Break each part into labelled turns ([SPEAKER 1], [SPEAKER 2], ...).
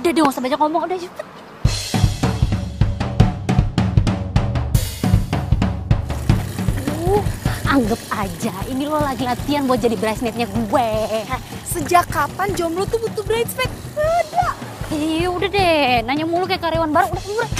[SPEAKER 1] Udah deh, gak usah banyak ngomong, udah cepet. Anggap aja, ini lo lagi latihan buat jadi bridesmaid-nya gue.
[SPEAKER 2] Sejak kapan jomblo tuh butuh bridesmaid? Ada.
[SPEAKER 1] Iya udah deh, nanya mulu kayak karyawan baru, udah.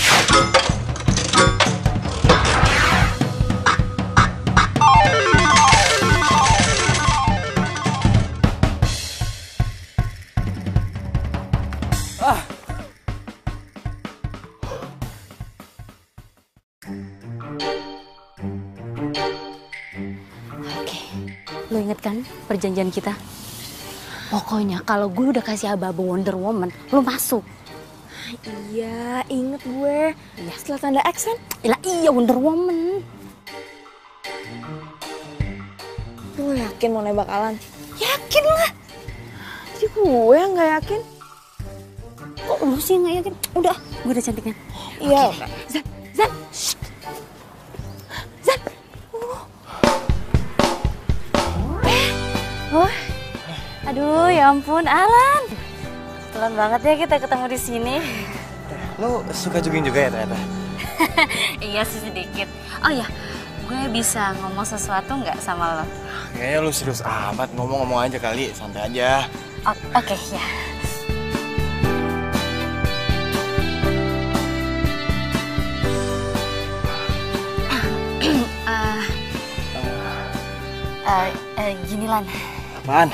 [SPEAKER 1] Oke, lo inget kan perjanjian kita? Pokoknya kalau gue udah kasih aba-aba Wonder Woman, lo masuk.
[SPEAKER 2] Iya, inget gue.
[SPEAKER 1] Iya.
[SPEAKER 2] Setelah tanda X kan?
[SPEAKER 1] Iya Wonder Woman.
[SPEAKER 2] Lo yakin mau nembak Alan?
[SPEAKER 1] Yakin lah.
[SPEAKER 2] Jadi gue yang gak yakin.
[SPEAKER 1] Kok lu sih nggak yakin? Udah, gue udah cantik kan?
[SPEAKER 2] Iya.
[SPEAKER 1] Oke. Zan. Shh. Zan. Aduh, ya ampun, Alan. Kebetulan banget ya kita ketemu di sini.
[SPEAKER 3] Lo suka jogging juga ya ternyata?
[SPEAKER 1] Iya sih sedikit. Oh ya, gue bisa ngomong sesuatu nggak sama lo?
[SPEAKER 3] Kayaknya lo serius amat, ngomong-ngomong aja kali, santai aja.
[SPEAKER 1] Oke, ya. Gini Lan,
[SPEAKER 3] Apaan?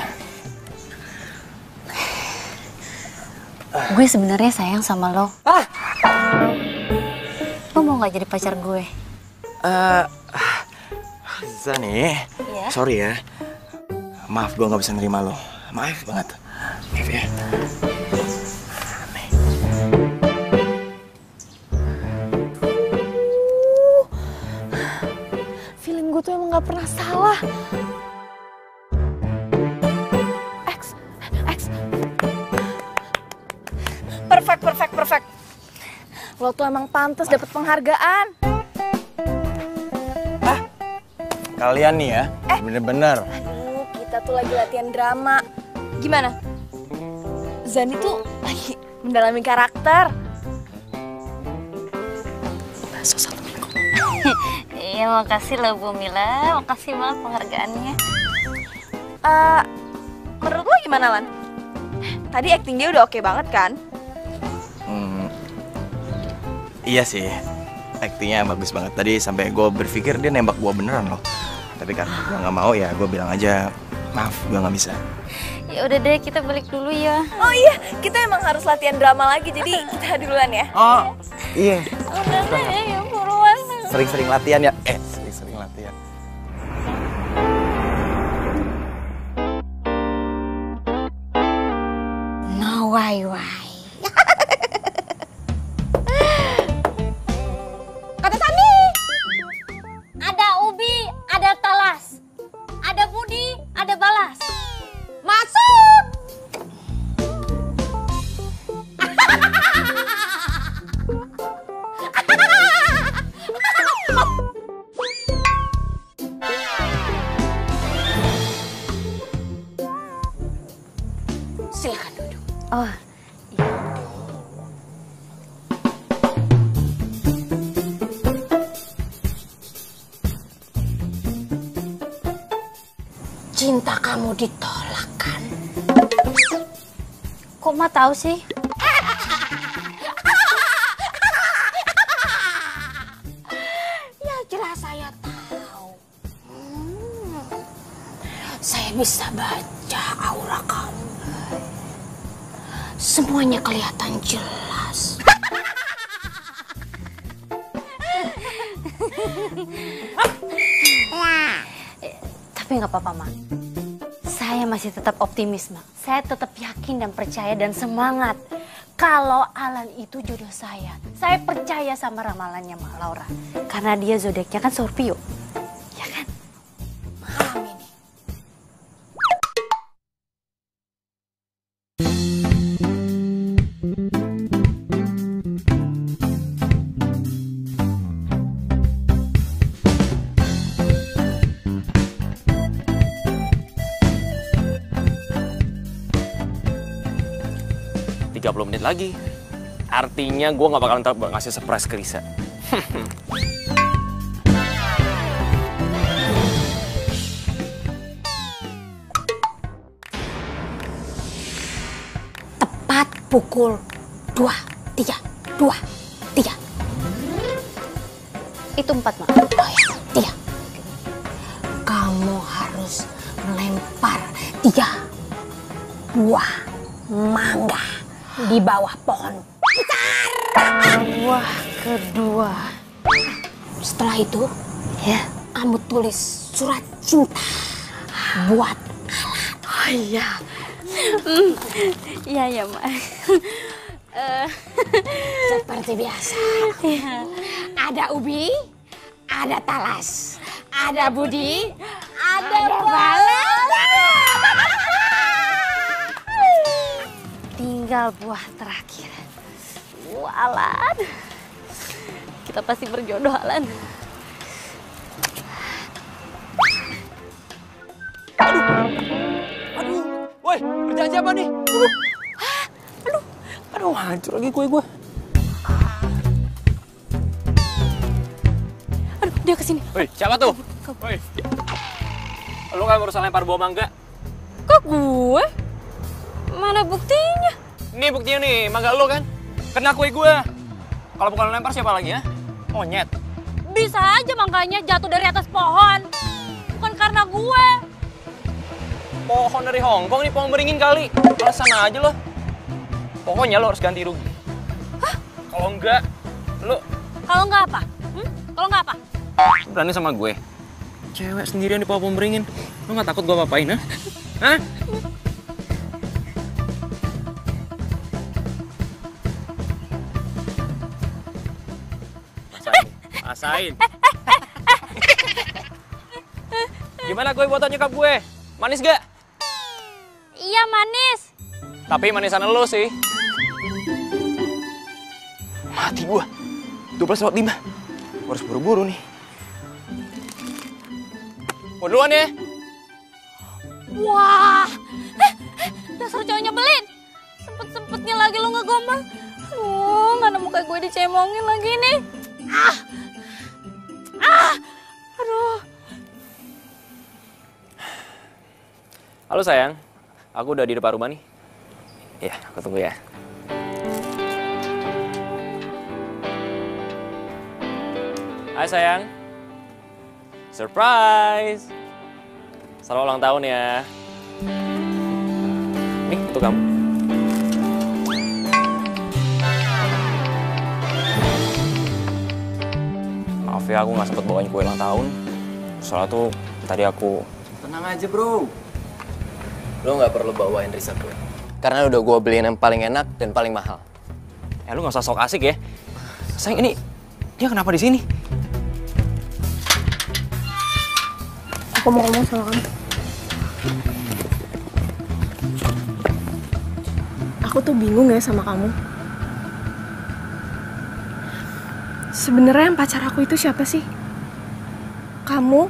[SPEAKER 1] gue sebenarnya sayang sama lo. Lo mau nggak jadi pacar gue?
[SPEAKER 3] Zani,
[SPEAKER 1] Iya?
[SPEAKER 3] sorry ya. Maaf gue nggak bisa nerima lo. Maaf banget. Maaf ya.
[SPEAKER 2] Feeling gue tuh emang gak pernah salah. X. Perfect. Lo tuh emang pantas dapet penghargaan.
[SPEAKER 3] Kalian nih ya, bener-bener.
[SPEAKER 2] Aduh, kita tuh lagi latihan drama. Gimana? Zani tuh lagi mendalami karakter.
[SPEAKER 3] Bahasa satu minggu.
[SPEAKER 1] Iya, makasih lo Bu Mila, makasih banget penghargaannya.
[SPEAKER 2] Menurut lo gimana, Lan? Tadi acting dia udah oke banget kan?
[SPEAKER 3] Iya sih, aktingnya bagus banget. Tadi sampai gue berpikir dia nembak gue beneran loh. Tapi karena gue nggak mau ya, gue bilang aja maaf, gue nggak bisa.
[SPEAKER 1] Ya udah deh, kita balik dulu ya.
[SPEAKER 2] Oh iya, kita emang harus latihan drama lagi, jadi kita duluan ya.
[SPEAKER 3] Oh iya.
[SPEAKER 1] Udah deh, ya buruan.
[SPEAKER 3] Sering-sering latihan ya. Sering-sering latihan.
[SPEAKER 1] No way.
[SPEAKER 2] Kata Sani!
[SPEAKER 1] Ada ubi, ada talas. Ada budi, ada balas.
[SPEAKER 2] Masuk!
[SPEAKER 1] Silakan duduk. Oh, iya. Cinta kamu ditolak kan? Kok Ma tahu sih?
[SPEAKER 2] Ya jelas saya tahu.
[SPEAKER 1] Saya bisa baca aura kamu. Semuanya kelihatan jelas. Tapi nggak apa-apa, Ma. Saya masih tetap optimis, Ma. Saya tetap yakin dan percaya dan semangat. Kalau Alan itu jodoh saya percaya sama ramalannya Mak Laura. Karena dia zodiaknya kan Scorpio. Ya kan? Malam ini.
[SPEAKER 4] 30 menit lagi. Artinya gue gak bakalan ngasih surprise ke Lisa.
[SPEAKER 1] Tepat pukul 2, 3, 2, 3. Itu 4, Mak. Oh ya, 3. Kamu harus melempar 3 buah mangga di bawah pohon besar. Buah kedua. Setelah itu, ya, kamu tulis surat cinta buat Alan. Oh iya.
[SPEAKER 2] Iya ya, Mak.
[SPEAKER 1] Seperti biasa. Ada Ubi, ada Talas, ada Budi, ada Balas. Tinggal buah terakhir.
[SPEAKER 2] Alan. Kita pasti berjodoh, Alan.
[SPEAKER 4] Aduh, woi, berjanji apa nih? Aduh, hancur lagi kue gue.
[SPEAKER 2] Aduh, dia kesini.
[SPEAKER 4] Woi, siapa tuh? Woi, lu kan barusan lempar buah mangga.
[SPEAKER 2] Kok gue? Mana buktinya?
[SPEAKER 4] Nih buktinya nih, mangga lu kan? Kena kue gue. Kalau bukan lu lempar siapa lagi ya? Monyet.
[SPEAKER 2] Bisa aja makanya jatuh dari atas pohon. Bukan karena gue.
[SPEAKER 4] Pohon dari Hongkong nih, pohon beringin kali. Alasan aja lo. Pokoknya lo harus ganti rugi.
[SPEAKER 2] Hah?
[SPEAKER 4] Kalau enggak, lo...
[SPEAKER 2] Kalau nggak apa? Kalau nggak apa?
[SPEAKER 4] Berani sama gue? Cewek sendirian di pohon beringin. Lo nggak takut gue apa-apain, ha? Hah? Rasain. Gimana gue buat nyokap gue? Manis gak?
[SPEAKER 2] Iya, manis.
[SPEAKER 4] Tapi manisan lo sih. Mati gue. 12:05. Gue harus buru-buru nih. Gue duluan ya.
[SPEAKER 2] Wah. Dasar cowok nyebelin. Sempet-sempetnya lagi lo ngegombal. Aduh, mana muka gue dicemongin lagi nih. Aduh.
[SPEAKER 4] Halo sayang, aku udah di depan rumah nih. Ya, aku tunggu ya. Hai sayang. Surprise. Selamat ulang tahun ya. Nih, untuk kamu. Maaf ya, aku nggak sempet bawain kue ulang tahun. Soalnya tuh tadi aku...
[SPEAKER 3] Tenang aja bro. Lo nggak perlu bawain Risa kue. Karena udah gue beliin yang paling enak dan paling mahal.
[SPEAKER 4] Lu nggak usah sok asik ya. Sayang, ini dia kenapa di sini?
[SPEAKER 2] Aku mau ngomong sama kamu. Aku tuh bingung ya sama kamu. Sebenarnya yang pacar aku itu siapa sih? Kamu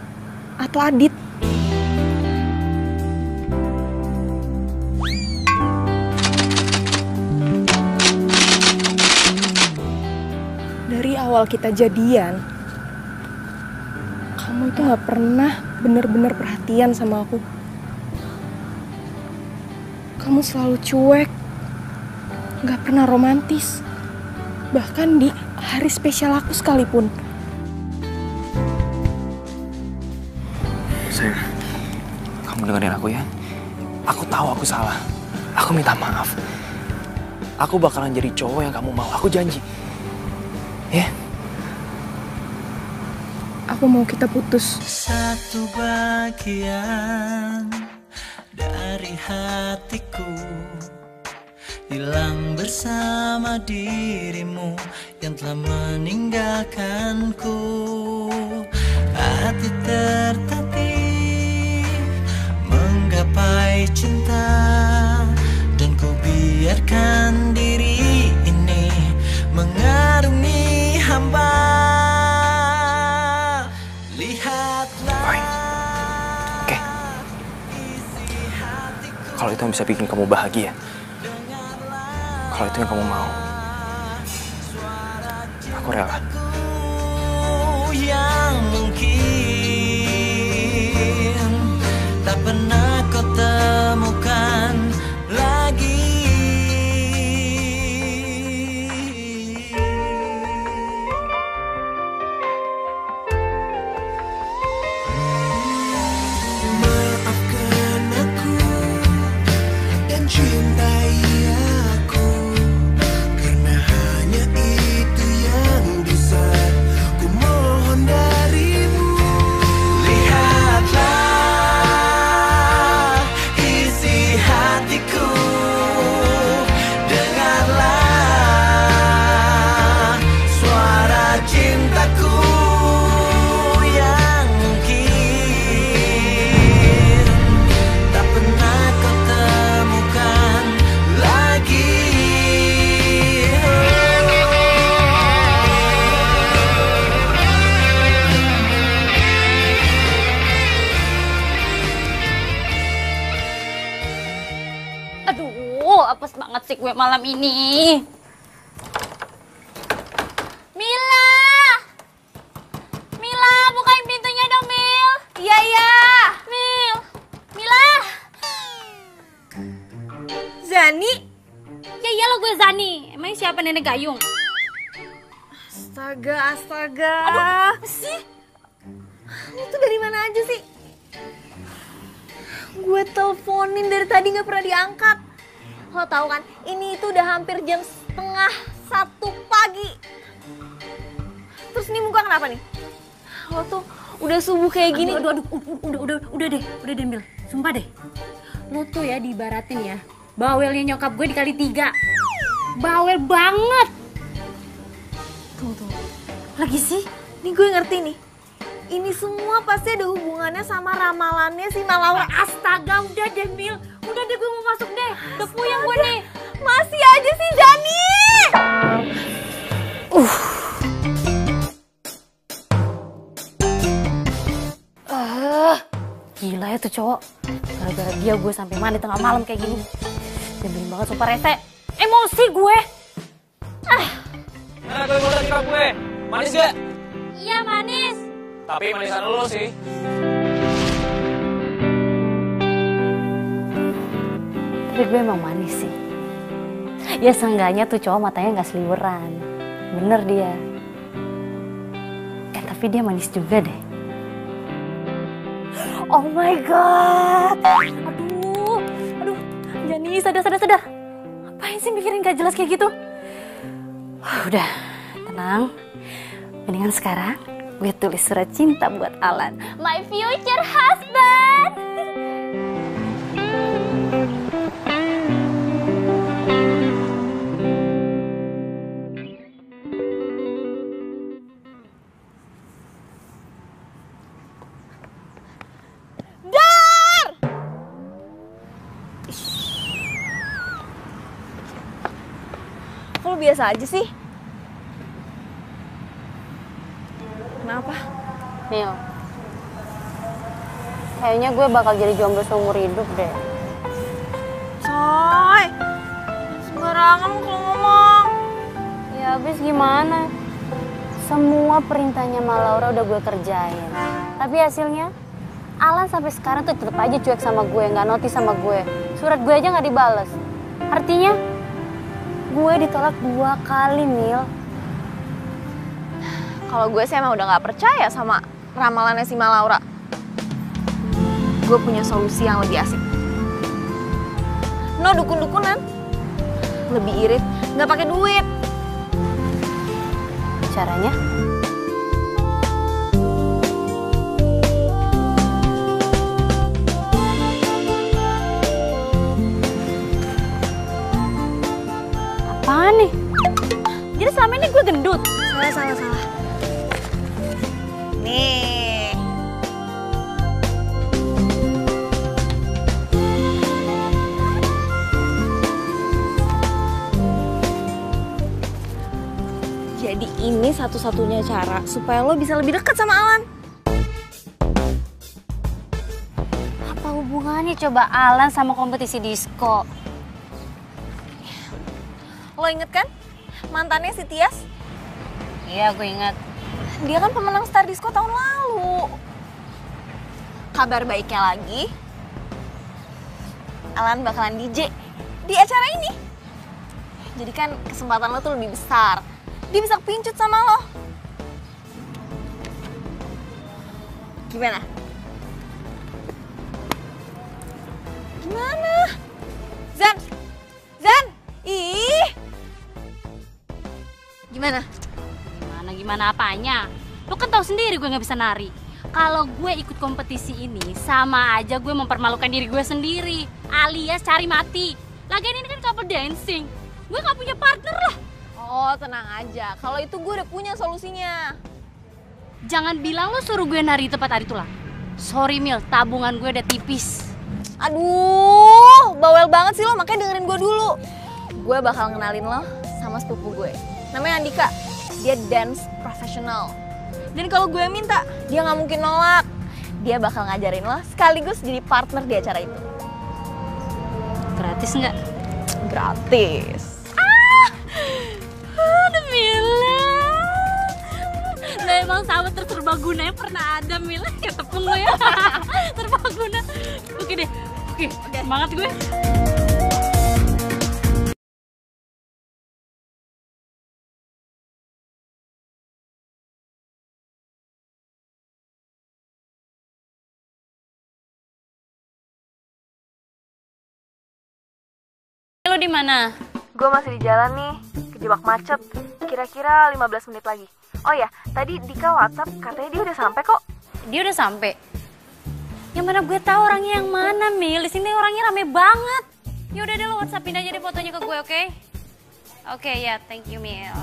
[SPEAKER 2] atau Adit? Dari awal kita jadian, kamu itu gak pernah bener-bener perhatian sama aku. Kamu selalu cuek, gak pernah romantis. Bahkan di hari spesial aku sekalipun.
[SPEAKER 4] Sayang, kamu dengerin aku ya. Aku tahu aku salah. Aku minta maaf. Aku bakalan jadi cowok yang kamu mau. Aku janji. Ya?
[SPEAKER 2] Aku mau kita putus.
[SPEAKER 5] Satu bagian dari hatiku hilang bersama dirimu yang telah meninggalkanku. Hati tertatih menggapai cinta, dan ku biarkan diri ini mengarungi hamba. Lihatlah.
[SPEAKER 4] Oke. Kalau itu bisa bikin kamu bahagia, Kalau itu yang kamu mau, aku rela.
[SPEAKER 5] Yang mungkin tak pernah kau temukan lagi. Maafkan aku dan cintai aku, karena hanya itu yang bisa ku mohon darimu. Lihatlah isi hatiku, dengarlah suara cintaku yang mungkin tak pernah kau temukan lagi.
[SPEAKER 2] Aduh, apes banget sih gue malam ini. Mila! Mila, bukain pintunya dong, Mil. Iya, iya. Mil. Mila.
[SPEAKER 6] Zani?
[SPEAKER 2] Ya iyalah gue Zani. Emangnya siapa nenek gayung?
[SPEAKER 6] Astaga, astaga.
[SPEAKER 2] Apa sih?
[SPEAKER 6] Ini tuh dari mana aja sih? Gue teleponin dari tadi gak pernah diangkat. Lo tau kan, ini itu udah hampir jam 12:30 pagi. Terus ini muka kenapa nih? Lo tuh udah subuh kayak gini.
[SPEAKER 1] Aduh, udah deh, Mil. Sumpah deh. Lo tuh ya diibaratin ya, bawelnya nyokap gue dikali 3. Bawel banget.
[SPEAKER 6] Tunggu. Lagi sih? Nih gue ngerti nih. Ini semua pasti ada hubungannya sama ramalannya si Malaura.
[SPEAKER 1] Astaga, udah deh, Mil. Udah deh, gue mau masuk deh. Udah puyeng gue nih.
[SPEAKER 6] Masih aja sih Zani.
[SPEAKER 1] Gila ya tuh cowok. Gara-gara dia gue sampai mandi tengah malam kayak gini. Nyebelin banget, sumpah rese. Emosi gue.
[SPEAKER 4] Mana gue mau sikap gue? Manis gak?
[SPEAKER 2] Iya, manis.
[SPEAKER 4] Tapi manisan lu sih.
[SPEAKER 1] Tapi gue emang manis sih. Ya seenggaknya tuh cowok matanya gak seliweran. Bener dia. Tapi dia manis juga deh. Oh my god. Aduh. Jani, sadar. Ngapain sih mikirin gak jelas kayak gitu? Udah, tenang. Mendingan sekarang gue tulis surat cinta buat Alan,
[SPEAKER 2] My future husband.
[SPEAKER 6] Kok lu biasa aja sih? Kenapa?
[SPEAKER 1] Mil, kayaknya gue bakal jadi jomblo seumur hidup deh.
[SPEAKER 6] Coy, sembarangan kalau ngomong.
[SPEAKER 1] Ya habis gimana? Semua perintahnya Malaura udah gue kerjain. Tapi hasilnya, Alan sampai sekarang tuh tetep aja cuek sama gue, nggak notice sama gue. Surat gue aja nggak dibales. Artinya, gue ditolak 2 kali, Mil.
[SPEAKER 6] Kalau gue sih emang udah gak percaya sama ramalannya si Malaura. Gue punya solusi yang lebih asik. No dukun-dukunan. Lebih irit, gak pakai duit.
[SPEAKER 1] Caranya? Apaan nih? Jadi selama ini gue gendut?
[SPEAKER 6] Salah. Nih. Jadi ini satu-satunya cara supaya lo bisa lebih dekat sama Alan.
[SPEAKER 1] Apa hubungannya coba Alan sama kompetisi disco?
[SPEAKER 6] Lo inget kan? Mantannya si Tias?
[SPEAKER 2] Iya, gue ingat.
[SPEAKER 6] Dia kan pemenang Star Disco tahun lalu. Kabar baiknya lagi, Alan bakalan DJ di acara ini. Jadi kan kesempatan lo tuh lebih besar. Dia bisa pincut sama lo. Gimana? Gimana? Zan! Zan! Ih! Gimana?
[SPEAKER 2] Gimana apanya? Lo kan tahu sendiri gue nggak bisa nari. Kalau gue ikut kompetisi ini sama aja gue mempermalukan diri gue sendiri, alias cari mati. Lagian ini kan couple dancing. Gue nggak punya partner lah.
[SPEAKER 6] Oh, tenang aja. Kalau itu gue udah punya solusinya.
[SPEAKER 2] Jangan bilang lo suruh gue nari di tempat hari itulah. Sorry Mil, tabungan gue udah tipis.
[SPEAKER 6] Aduh, bawel banget sih lo, makanya dengerin gue dulu. Gue bakal ngenalin lo sama sepupu gue. Namanya Andika, dia dance profesional. Dan kalau gue minta, dia nggak mungkin nolak. Dia bakal ngajarin lo sekaligus jadi partner di acara itu.
[SPEAKER 2] Gratis nggak?
[SPEAKER 6] Gratis.
[SPEAKER 2] Aduh Mila. Nah emang sahabat terserbaguna yang pernah ada Mila. Ya tepung lo ya. Terbaguna. Oke deh. Oke, semangat gue. Lo di mana?
[SPEAKER 6] Gue masih di jalan nih, kejebak macet. Kira-kira 15 menit lagi. Oh ya, tadi Dika WhatsApp katanya dia udah sampai kok.
[SPEAKER 2] Dia udah sampai. Yang mana gue tahu orangnya yang mana, Mil? Di sini orangnya rame banget. Ya udah deh lo WhatsAppin aja deh fotonya ke gue, oke? Oke, ya, thank you, Mil.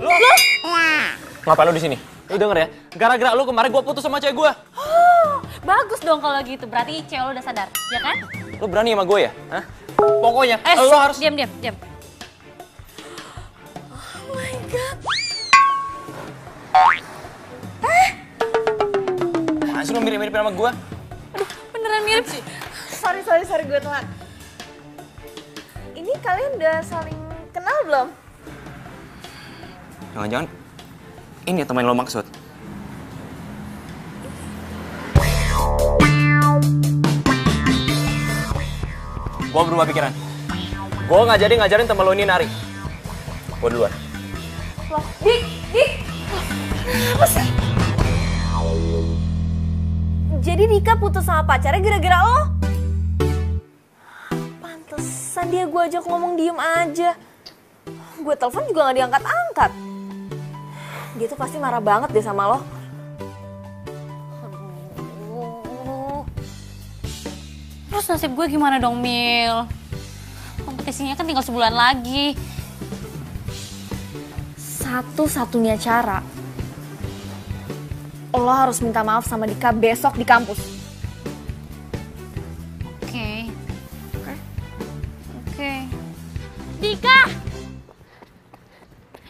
[SPEAKER 4] Lo? Ngapain lo di sini? Lo denger ya? Gara-gara lo kemarin gue putus sama cewek gue.
[SPEAKER 2] Bagus dong kalau gitu. Berarti cewek lo udah sadar, ya kan?
[SPEAKER 4] Lo berani sama gue ya? Hah? Pokoknya lo harus...
[SPEAKER 2] Diam.
[SPEAKER 6] Oh my god.
[SPEAKER 4] Masih lo mirip-mirip sama gue?
[SPEAKER 2] Aduh, beneran mirip sih.
[SPEAKER 6] Sorry gue telat. Ini kalian udah saling kenal belum?
[SPEAKER 4] Jangan-jangan ini teman lo maksud? Gue berubah pikiran. Gue nggak jadi ngajarin temen lo ini nari. Gue duluan.
[SPEAKER 6] Loh, Dik. Apa sih? Jadi Dika putus sama pacarnya gara-gara lo? Pantesan dia gue ajak ngomong diem aja. Gue telepon juga nggak diangkat-angkat. Dia tuh pasti marah banget deh sama lo.
[SPEAKER 2] Aduh. Terus nasib gue gimana dong, Mil? Kompetisinya kan tinggal sebulan lagi.
[SPEAKER 6] Satu-satunya cara, lo harus minta maaf sama Dika besok di kampus.
[SPEAKER 2] Oke. Dika!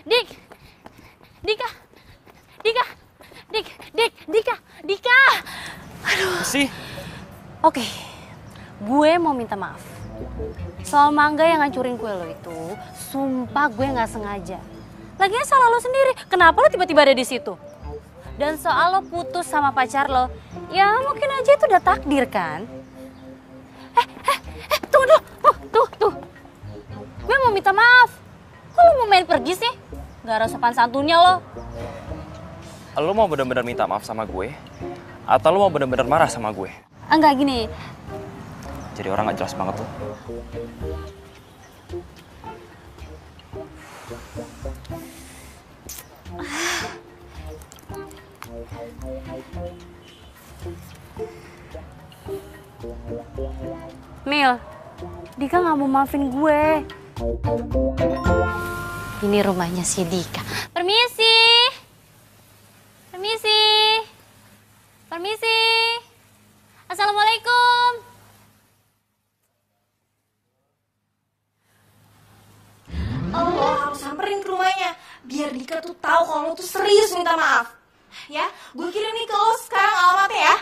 [SPEAKER 2] Dika! Aduh.
[SPEAKER 4] Sih?
[SPEAKER 2] Oke, gue mau minta maaf. Soal mangga yang ngancurin kue lo itu, sumpah gue nggak sengaja. Lagian salah lo sendiri, kenapa lo tiba-tiba ada di situ? Dan soal lo putus sama pacar lo, ya mungkin aja itu udah takdir kan? Tunggu dulu, tuh. Gue mau minta maaf. Kok lo mau main pergi sih? Gak ada sopan santunnya lo.
[SPEAKER 4] Lo mau bener-bener minta maaf sama gue? Atau lo mau bener-bener marah sama gue?
[SPEAKER 2] Enggak gini.
[SPEAKER 4] Jadi orang gak jelas banget tuh.
[SPEAKER 2] Mil, Dika gak mau maafin gue. Ini rumahnya si Dika. Permisi. Assalamualaikum.
[SPEAKER 6] Lo harus samperin ke rumahnya biar Dika tuh tahu kalau lo tuh serius minta maaf. Ya, gue kirim nih ke lo sekarang alamatnya ya.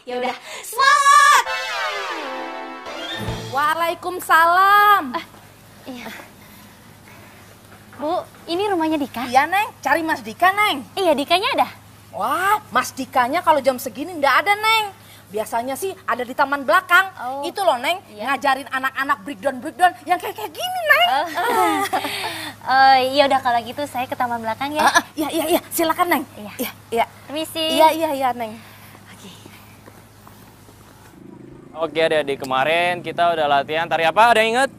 [SPEAKER 6] Ya udah, semangat!
[SPEAKER 7] Waalaikumsalam.
[SPEAKER 2] Iya. Bu, ini rumahnya Dika?
[SPEAKER 7] Iya, Neng. Cari Mas Dika, Neng.
[SPEAKER 2] Iya, Dikanya ada.
[SPEAKER 7] Wah, Mas Dikanya kalau jam segini ndak ada, Neng. Biasanya sih ada di taman belakang.
[SPEAKER 2] Oh.
[SPEAKER 7] Itu loh, Neng, ngajarin anak-anak breakdown yang kayak gini, Neng.
[SPEAKER 2] Iya udah kalau gitu saya ke taman belakang ya.
[SPEAKER 7] Iya, silakan, Neng. Iya.
[SPEAKER 2] Permisi.
[SPEAKER 7] Iya, Neng.
[SPEAKER 4] Oke adik-adik, kemarin kita udah latihan tari apa? Ada yang inget?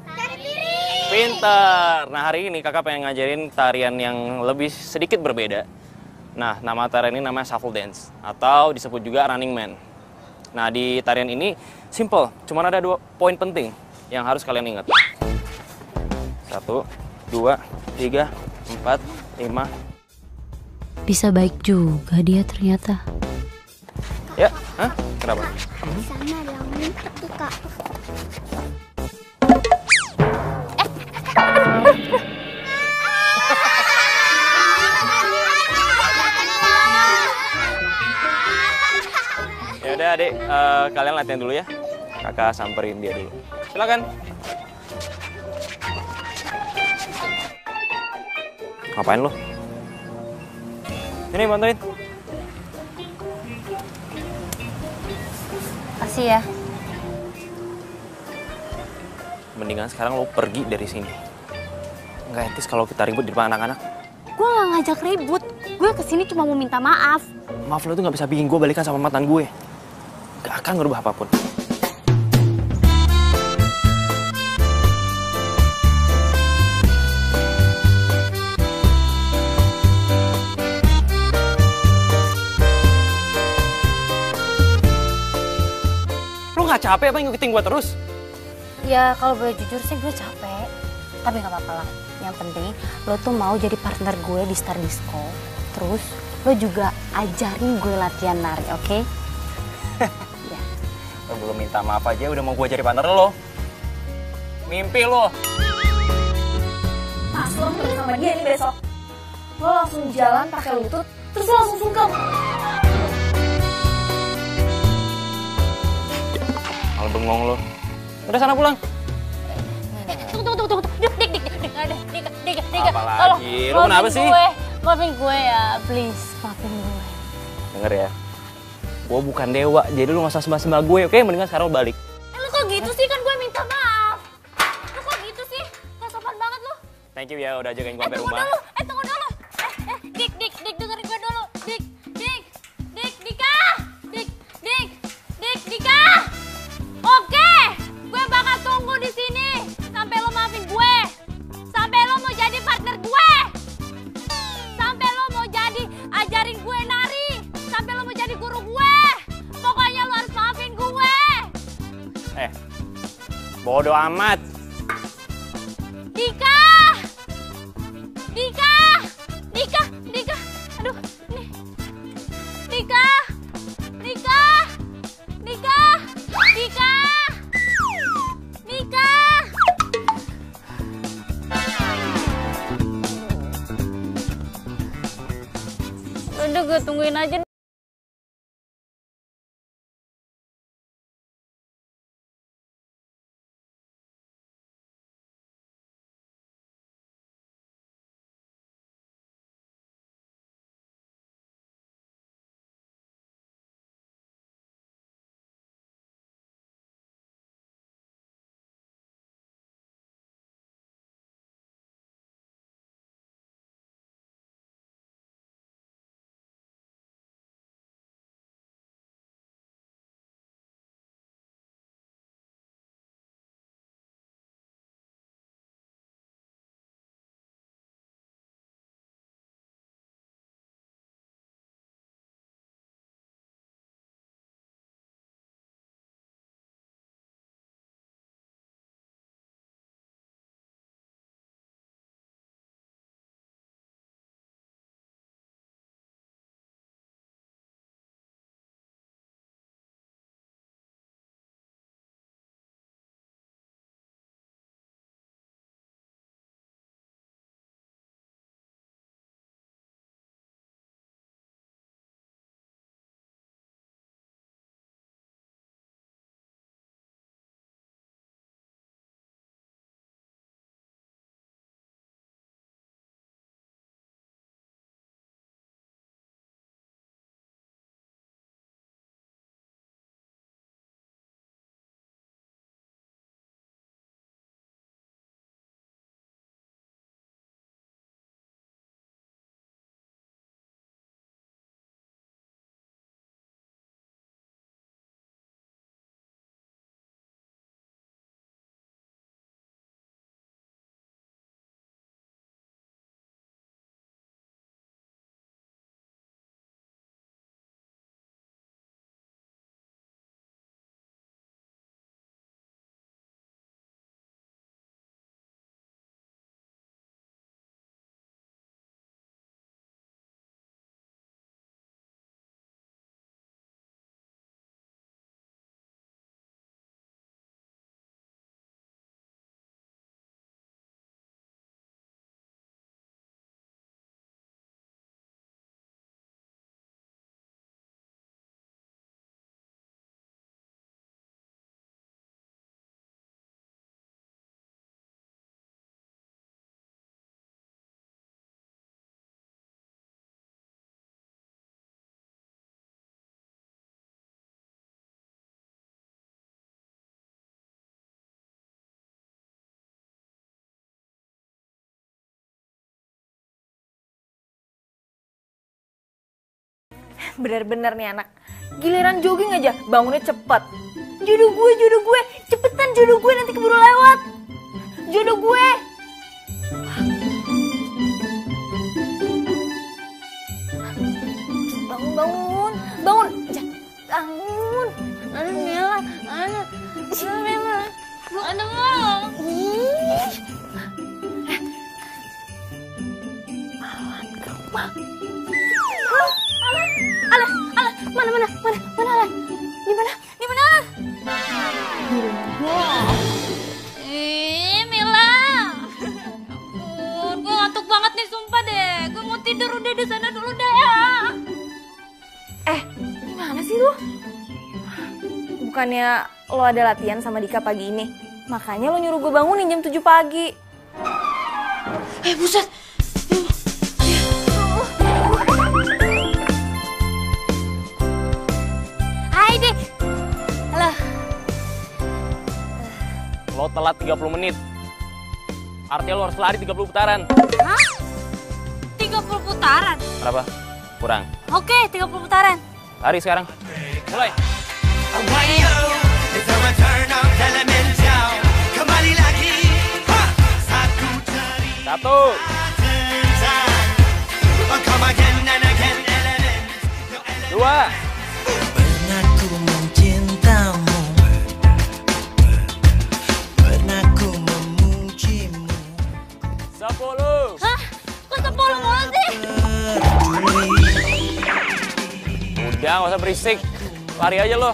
[SPEAKER 4] Tari piring. Pinter. Nah hari ini kakak pengen ngajarin tarian yang lebih sedikit berbeda. Nah nama tarian ini namanya shuffle dance atau disebut juga running man. Nah di tarian ini simple, cuman ada 2 poin penting yang harus kalian ingat. 1, 2, 3, 4, 5.
[SPEAKER 2] Bisa baik juga dia ternyata.
[SPEAKER 4] Ya, hah? Kenapa?
[SPEAKER 8] Sama yang ngumpet tuh, Kak.
[SPEAKER 4] Ya udah adik, kalian latihan dulu ya. Kakak samperin dia dulu. Silakan. Ngapain lo? Ini bantuin.
[SPEAKER 2] Makasih ya.
[SPEAKER 4] Mendingan sekarang lo pergi dari sini. Nggak etis kalau kita ribut di depan anak-anak.
[SPEAKER 2] Gue gak ngajak ribut. Gue kesini cuma mau minta maaf.
[SPEAKER 4] Maaf lo tuh nggak bisa bikin gue balikan sama mantan gue. Gak akan ngerubah apapun. Lo nggak capek apa ngikutin gue terus?
[SPEAKER 2] Ya kalau boleh jujur sih gue capek. Tapi gak apa-apa lah. Yang penting lo tuh mau jadi partner gue di Star Disco. Terus lo juga ajarin gue latihan nari, oke? Ya.
[SPEAKER 4] Lo belum minta maaf aja udah mau gue jadi partner lo. Mimpi lo.
[SPEAKER 6] Pas lo ketemu sama dia nih besok, lo langsung jalan pakai lutut, terus lo langsung sungkem.
[SPEAKER 4] Kalau bengong lo. Udah sana pulang.
[SPEAKER 2] Tunggu. Dik.
[SPEAKER 4] Apalagi? Lo kenapa sih?
[SPEAKER 2] Maafin gue ya, please. Maafin gue.
[SPEAKER 4] Denger ya. Gue bukan dewa, jadi lu gak usah sembah-sembah gue, oke? Mendingan sekarang lo balik.
[SPEAKER 2] Lo kok gitu sih? Kan gue minta maaf. Lo kok gitu sih? Gak sopan banget lo.
[SPEAKER 4] Thank you ya udah jagain gue sampai
[SPEAKER 2] Tunggu
[SPEAKER 4] rumah.
[SPEAKER 2] dulu. Tunggu dulu. Dik, dengerin gue dulu. Dik, Dika. Dik, Dika. Oke, gue bakal tunggu di sini sampai lo maafin gue. Sampai lo mau jadi partner gue. Sampai lo mau jadi ajarin gue nari. Sampai lo mau jadi guru gue. Pokoknya lo harus maafin gue.
[SPEAKER 4] Bodoh amat.
[SPEAKER 2] Dika. Aduh, nih. Dika. Udah gue tungguin aja.
[SPEAKER 6] Bener-bener nih anak. Giliran jogging aja bangunnya cepet. Jodoh gue, cepetan jodoh gue nanti keburu lewat. Jodoh gue. Bangun. Bangun. Aduh Mila, aduh Mila. Mana Alan? Di mana Alan?
[SPEAKER 2] Mila. Gue ngantuk banget nih sumpah deh. Gue mau tidur udah di sana dulu deh ya.
[SPEAKER 6] Gimana sih lu? Bukannya lo ada latihan sama Dika pagi ini? Makanya lo nyuruh gue bangunin jam 7 pagi.
[SPEAKER 2] Buset. Hai Dik. Halo.
[SPEAKER 4] Lo telat 30 menit. Artinya lo harus lari 30 putaran.
[SPEAKER 2] Hah? 30 putaran?
[SPEAKER 4] Kenapa? Kurang.
[SPEAKER 2] Oke, 30 putaran.
[SPEAKER 4] Lari sekarang. Mulai. Satu. Dua.
[SPEAKER 5] Pernah ku mencintamu, pernah ku memujimu.
[SPEAKER 4] 10.
[SPEAKER 2] Hah? Kok 10 mulu sih?
[SPEAKER 4] Udah, gak usah berisik. Lari aja lo.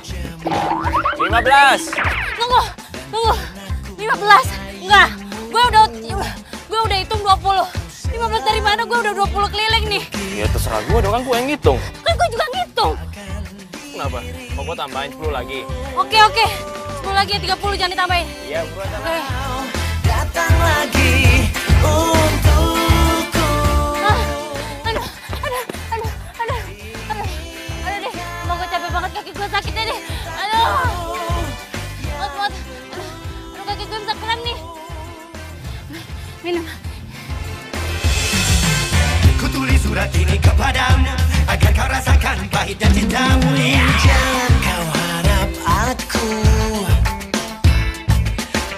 [SPEAKER 4] 15.
[SPEAKER 2] Tunggu. 15. Enggak. Gue udah hitung 20. 15 dari mana? Gue udah 20 keliling nih.
[SPEAKER 4] Ya terserah gue dong, kan gue yang ngitung.
[SPEAKER 2] Kan gue juga ngitung.
[SPEAKER 4] Kenapa? Mau gue tambahin 10 lagi?
[SPEAKER 2] Oke. 10 lagi, 30 jangan ditambahin.
[SPEAKER 4] Iya, gue tambahin.
[SPEAKER 5] Datang lagi untukku.
[SPEAKER 2] Aduh deh. Mau gue capek banget, kaki gue sakit deh. Aduh. Aduh, kaki gue bisa krem nih. Minum.
[SPEAKER 5] Kutulis surat ini kepadamu agar kau rasakan pahit dan cintamu. Jangan kau harap aku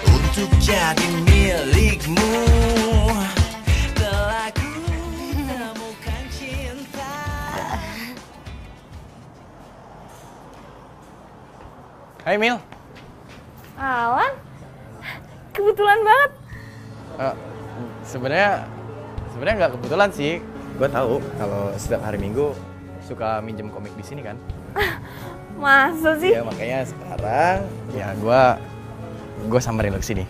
[SPEAKER 5] untuk jadi milikmu. Telah ku temukan cinta.
[SPEAKER 3] Hai Mil.
[SPEAKER 6] Alan? Kebetulan banget.
[SPEAKER 3] Sebenarnya nggak kebetulan sih. Gue tahu kalau setiap hari Minggu suka minjem komik di sini kan.
[SPEAKER 6] Masa sih?
[SPEAKER 3] Ya makanya sekarang ya gue samperin lo ke sini.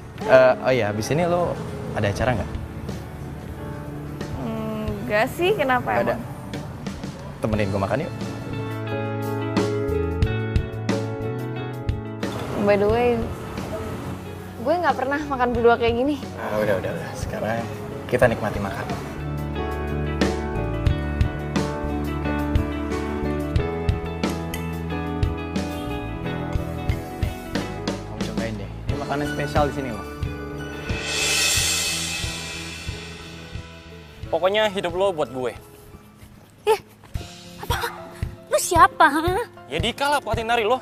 [SPEAKER 3] Oh iya, abis ini lo ada acara nggak?
[SPEAKER 6] Enggak sih, kenapa
[SPEAKER 3] Nggak ada.
[SPEAKER 6] emang?
[SPEAKER 3] Temenin gue makan yuk.
[SPEAKER 6] By the way, gue nggak pernah makan berdua kayak gini.
[SPEAKER 3] Udah. Sekarang kita nikmati makan. Kamu cobain deh. Ini makanan spesial di sini loh.
[SPEAKER 4] Pokoknya hidup lo buat gue.
[SPEAKER 2] Lu siapa? Hah?
[SPEAKER 4] Ya Dika lah, pelatih nari lo.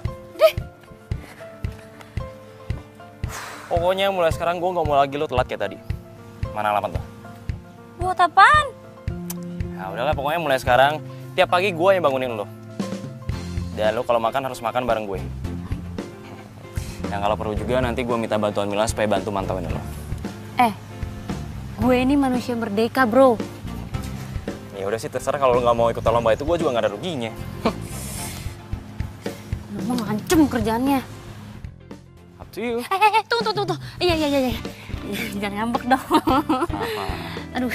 [SPEAKER 4] Pokoknya mulai sekarang gue nggak mau lagi lo telat kayak tadi. Mana alamat lo?
[SPEAKER 2] Buat apaan?
[SPEAKER 4] Nah udahlah, pokoknya mulai sekarang tiap pagi gue yang bangunin lo. Dan lo kalau makan harus makan bareng gue. Yang kalau perlu juga nanti gue minta bantuan Mila supaya bantu mantauin lo.
[SPEAKER 2] Gue ini manusia merdeka, bro.
[SPEAKER 4] Ya udah sih, terserah. Kalau lo nggak mau ikut lomba itu, gue juga nggak ada ruginya.
[SPEAKER 2] Lu mau ngancem kerjaannya.
[SPEAKER 4] Up to you.
[SPEAKER 2] Tunggu. Iya. Jangan ngambek dong.
[SPEAKER 4] Apa?
[SPEAKER 2] Aduh,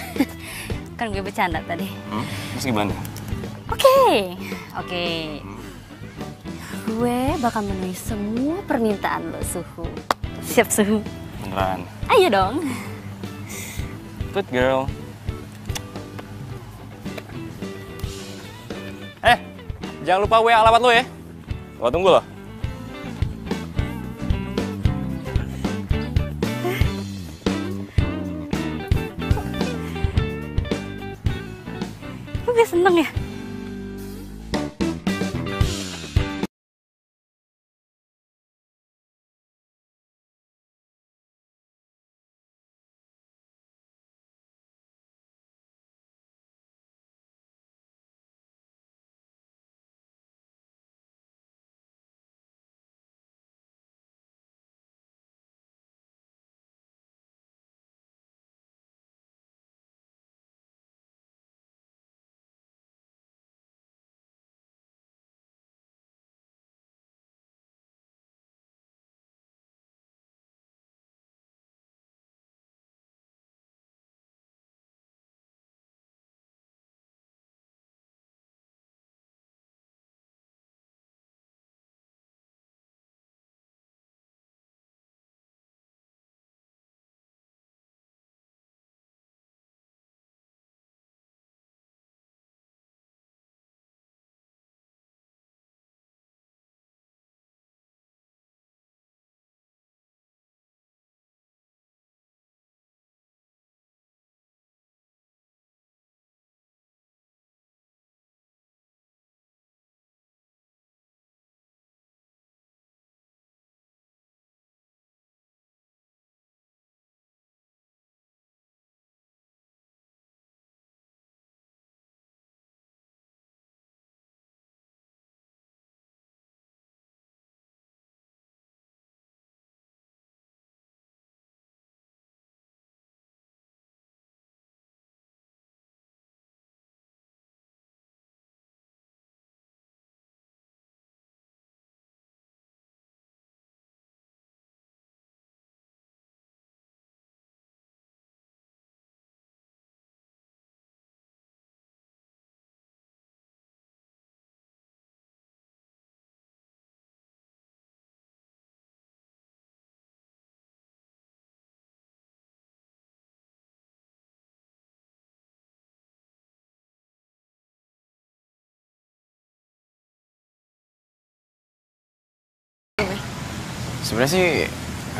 [SPEAKER 2] kan gue bercanda tadi.
[SPEAKER 4] Terus gimana?
[SPEAKER 2] Oke. Gue bakal memenuhi semua permintaan lo, Suhu. Siap, Suhu?
[SPEAKER 4] Beneran?
[SPEAKER 2] Ayo dong.
[SPEAKER 4] Good girl. Jangan lupa WA alamat lo ya. Gue tunggu lo.
[SPEAKER 2] Gue seneng ya.
[SPEAKER 3] Sebenarnya sih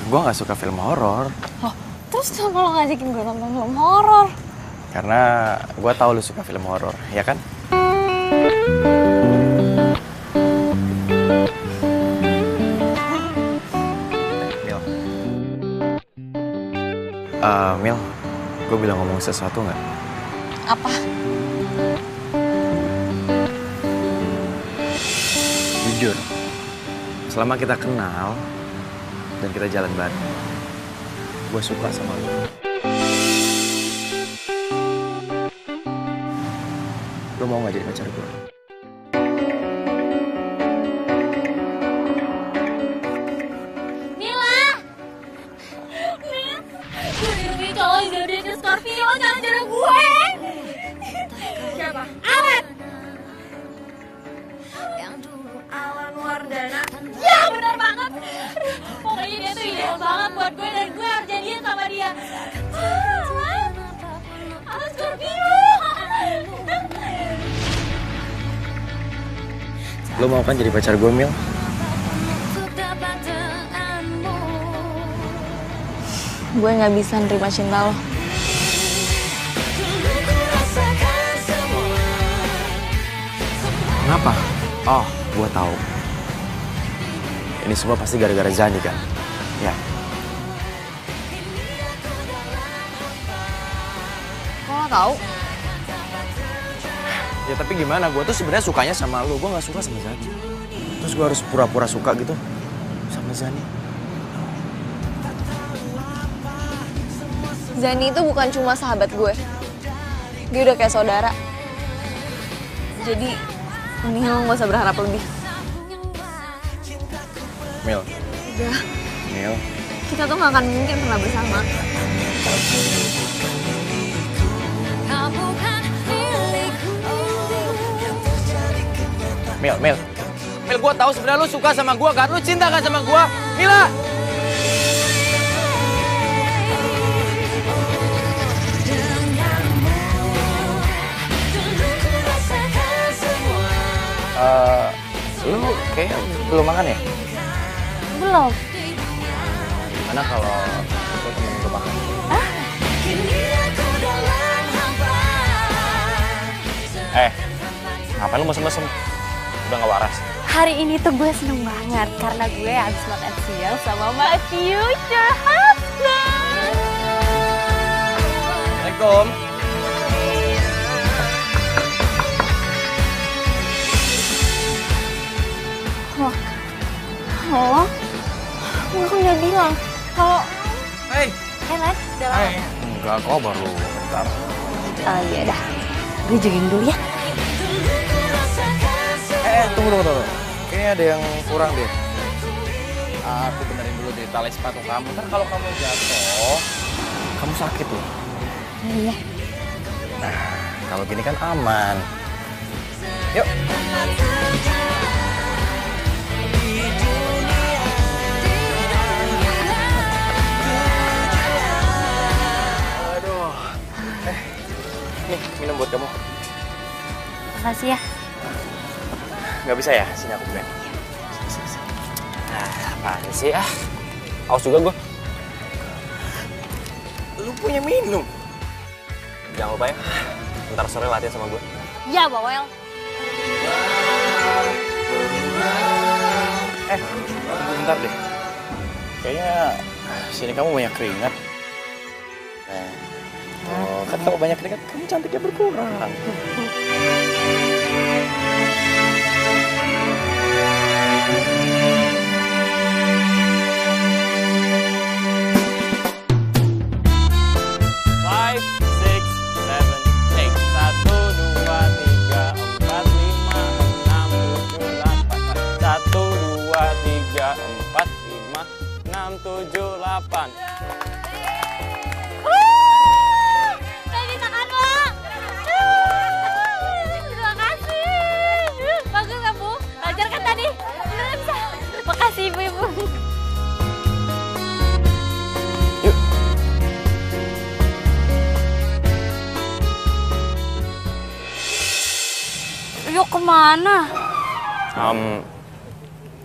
[SPEAKER 3] gue nggak suka film horor.
[SPEAKER 6] Oh, terus kenapa lo ngajakin gue nonton film horor?
[SPEAKER 3] Karena gue tahu lu suka film horor, ya kan? Mil. Mil, gue bilang ngomong sesuatu nggak?
[SPEAKER 6] Apa?
[SPEAKER 3] Jujur, selama kita kenal dan kita jalan bareng, gue suka sama lu. Lu mau nggak jadi pacar gue?
[SPEAKER 6] Mila! Mila! Gue dirugi cowok Zodiac Scorpio, jangan jodoh gue! Siapa? Alan! Alan Wardana. Ya benar banget. Pokoknya dia tuh ideal banget buat gue dan gue harus jadian sama dia. Alan Scorpio.
[SPEAKER 3] Lo mau kan jadi pacar gue, Mil?
[SPEAKER 6] Gue nggak bisa nerima cinta lo.
[SPEAKER 3] Kenapa? Oh, gue tahu. Ini semua pasti gara-gara Zani kan? Ya.
[SPEAKER 6] Kok lo tahu?
[SPEAKER 3] Ya tapi gimana? Gue tuh sebenarnya sukanya sama lo. Gue nggak suka sama Zani. Terus gue harus pura-pura suka gitu sama Zani.
[SPEAKER 6] Zani itu bukan cuma sahabat gue. Dia udah kayak saudara. Jadi, mending lo gak usah berharap lebih.
[SPEAKER 3] Mil.
[SPEAKER 6] Udah,
[SPEAKER 3] Mil.
[SPEAKER 6] kita tuh gak akan mungkin pernah bersama.
[SPEAKER 3] Mil, Mil. Mil, gue tahu sebenarnya lu suka sama gue kan? Lu cinta kan sama gue? Mila! Lu kayaknya belum makan ya?
[SPEAKER 2] Belum.
[SPEAKER 3] Mana kalau aku temenin lu makan? Ngapain lu mesem-mesem? Udah gak waras?
[SPEAKER 2] Hari ini tuh gue seneng banget karena gue habis makan siang sama my future husband.
[SPEAKER 3] Assalamualaikum.
[SPEAKER 6] Oh, gue kan udah bilang kalau...
[SPEAKER 3] Hei.
[SPEAKER 6] Lan, udah lama.
[SPEAKER 3] Enggak, kok baru bentar.
[SPEAKER 6] Oh iya dah, gue jagain dulu ya.
[SPEAKER 3] Tunggu. Kayaknya ada yang kurang deh. Aku benerin dulu deh tali sepatu kamu. Ntar kalau kamu jatuh, kamu sakit loh.
[SPEAKER 6] Iya.
[SPEAKER 3] Nah, kalau gini kan aman. Yuk. Aduh. Nih, minum buat kamu.
[SPEAKER 2] Makasih ya.
[SPEAKER 3] Nggak bisa ya? Sini aku bukain. Sini. Apaan sih? Aus juga gue. Lu punya minum. Jangan lupa ya, ntar sore latihan sama gue.
[SPEAKER 2] Ya, Bawel.
[SPEAKER 3] Bentar deh. Kayaknya sini kamu banyak keringat. Nah, kan kalau banyak keringat, kamu cantiknya berkurang.
[SPEAKER 2] Tadi tangan lo. Terima kasih. Bagus ya, Bu. Belajar kan tadi? Beneran bisa. Makasih, Ibu-ibu.
[SPEAKER 3] Yuk.
[SPEAKER 2] Yuk kemana?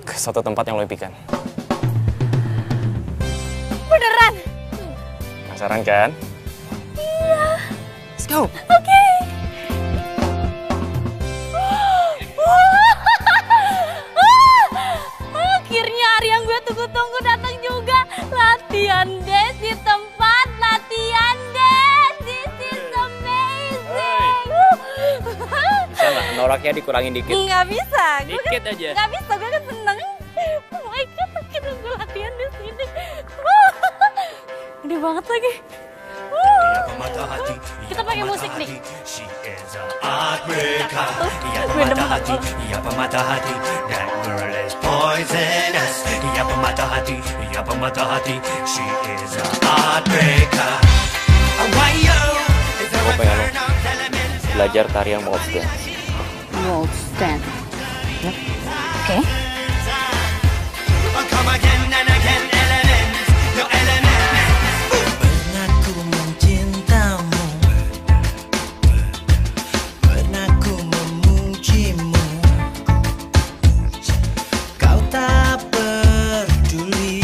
[SPEAKER 4] Ke satu tempat yang lo impikan. Penasaran kan?
[SPEAKER 6] Iya.
[SPEAKER 4] Let's go.
[SPEAKER 6] Oke.
[SPEAKER 2] Akhirnya hari yang gue tunggu-tunggu datang juga. Latihan dance di tempat latihan dance. This is amazing.
[SPEAKER 4] Bisa nggak noraknya dikurangin dikit?
[SPEAKER 6] Nggak bisa.
[SPEAKER 4] Dikit aja.
[SPEAKER 6] Nggak bisa, gue kan seneng. Oh my god, akhirnya gue latihan di sini.
[SPEAKER 2] Gede banget lagi. Kita pakai musik nih.
[SPEAKER 5] Gue demen hati, ia pemata hati. That girl is poisonous. Ia pemata hati, ia pemata hati. She is a heartbreaker.
[SPEAKER 4] Gue pengen lo belajar tarian waltz dance.
[SPEAKER 2] Waltz dance. Oke.
[SPEAKER 5] Come again and again, elements, your elements. Pernah ku mencintamu, pernah ku memujimu. Kau tak peduli.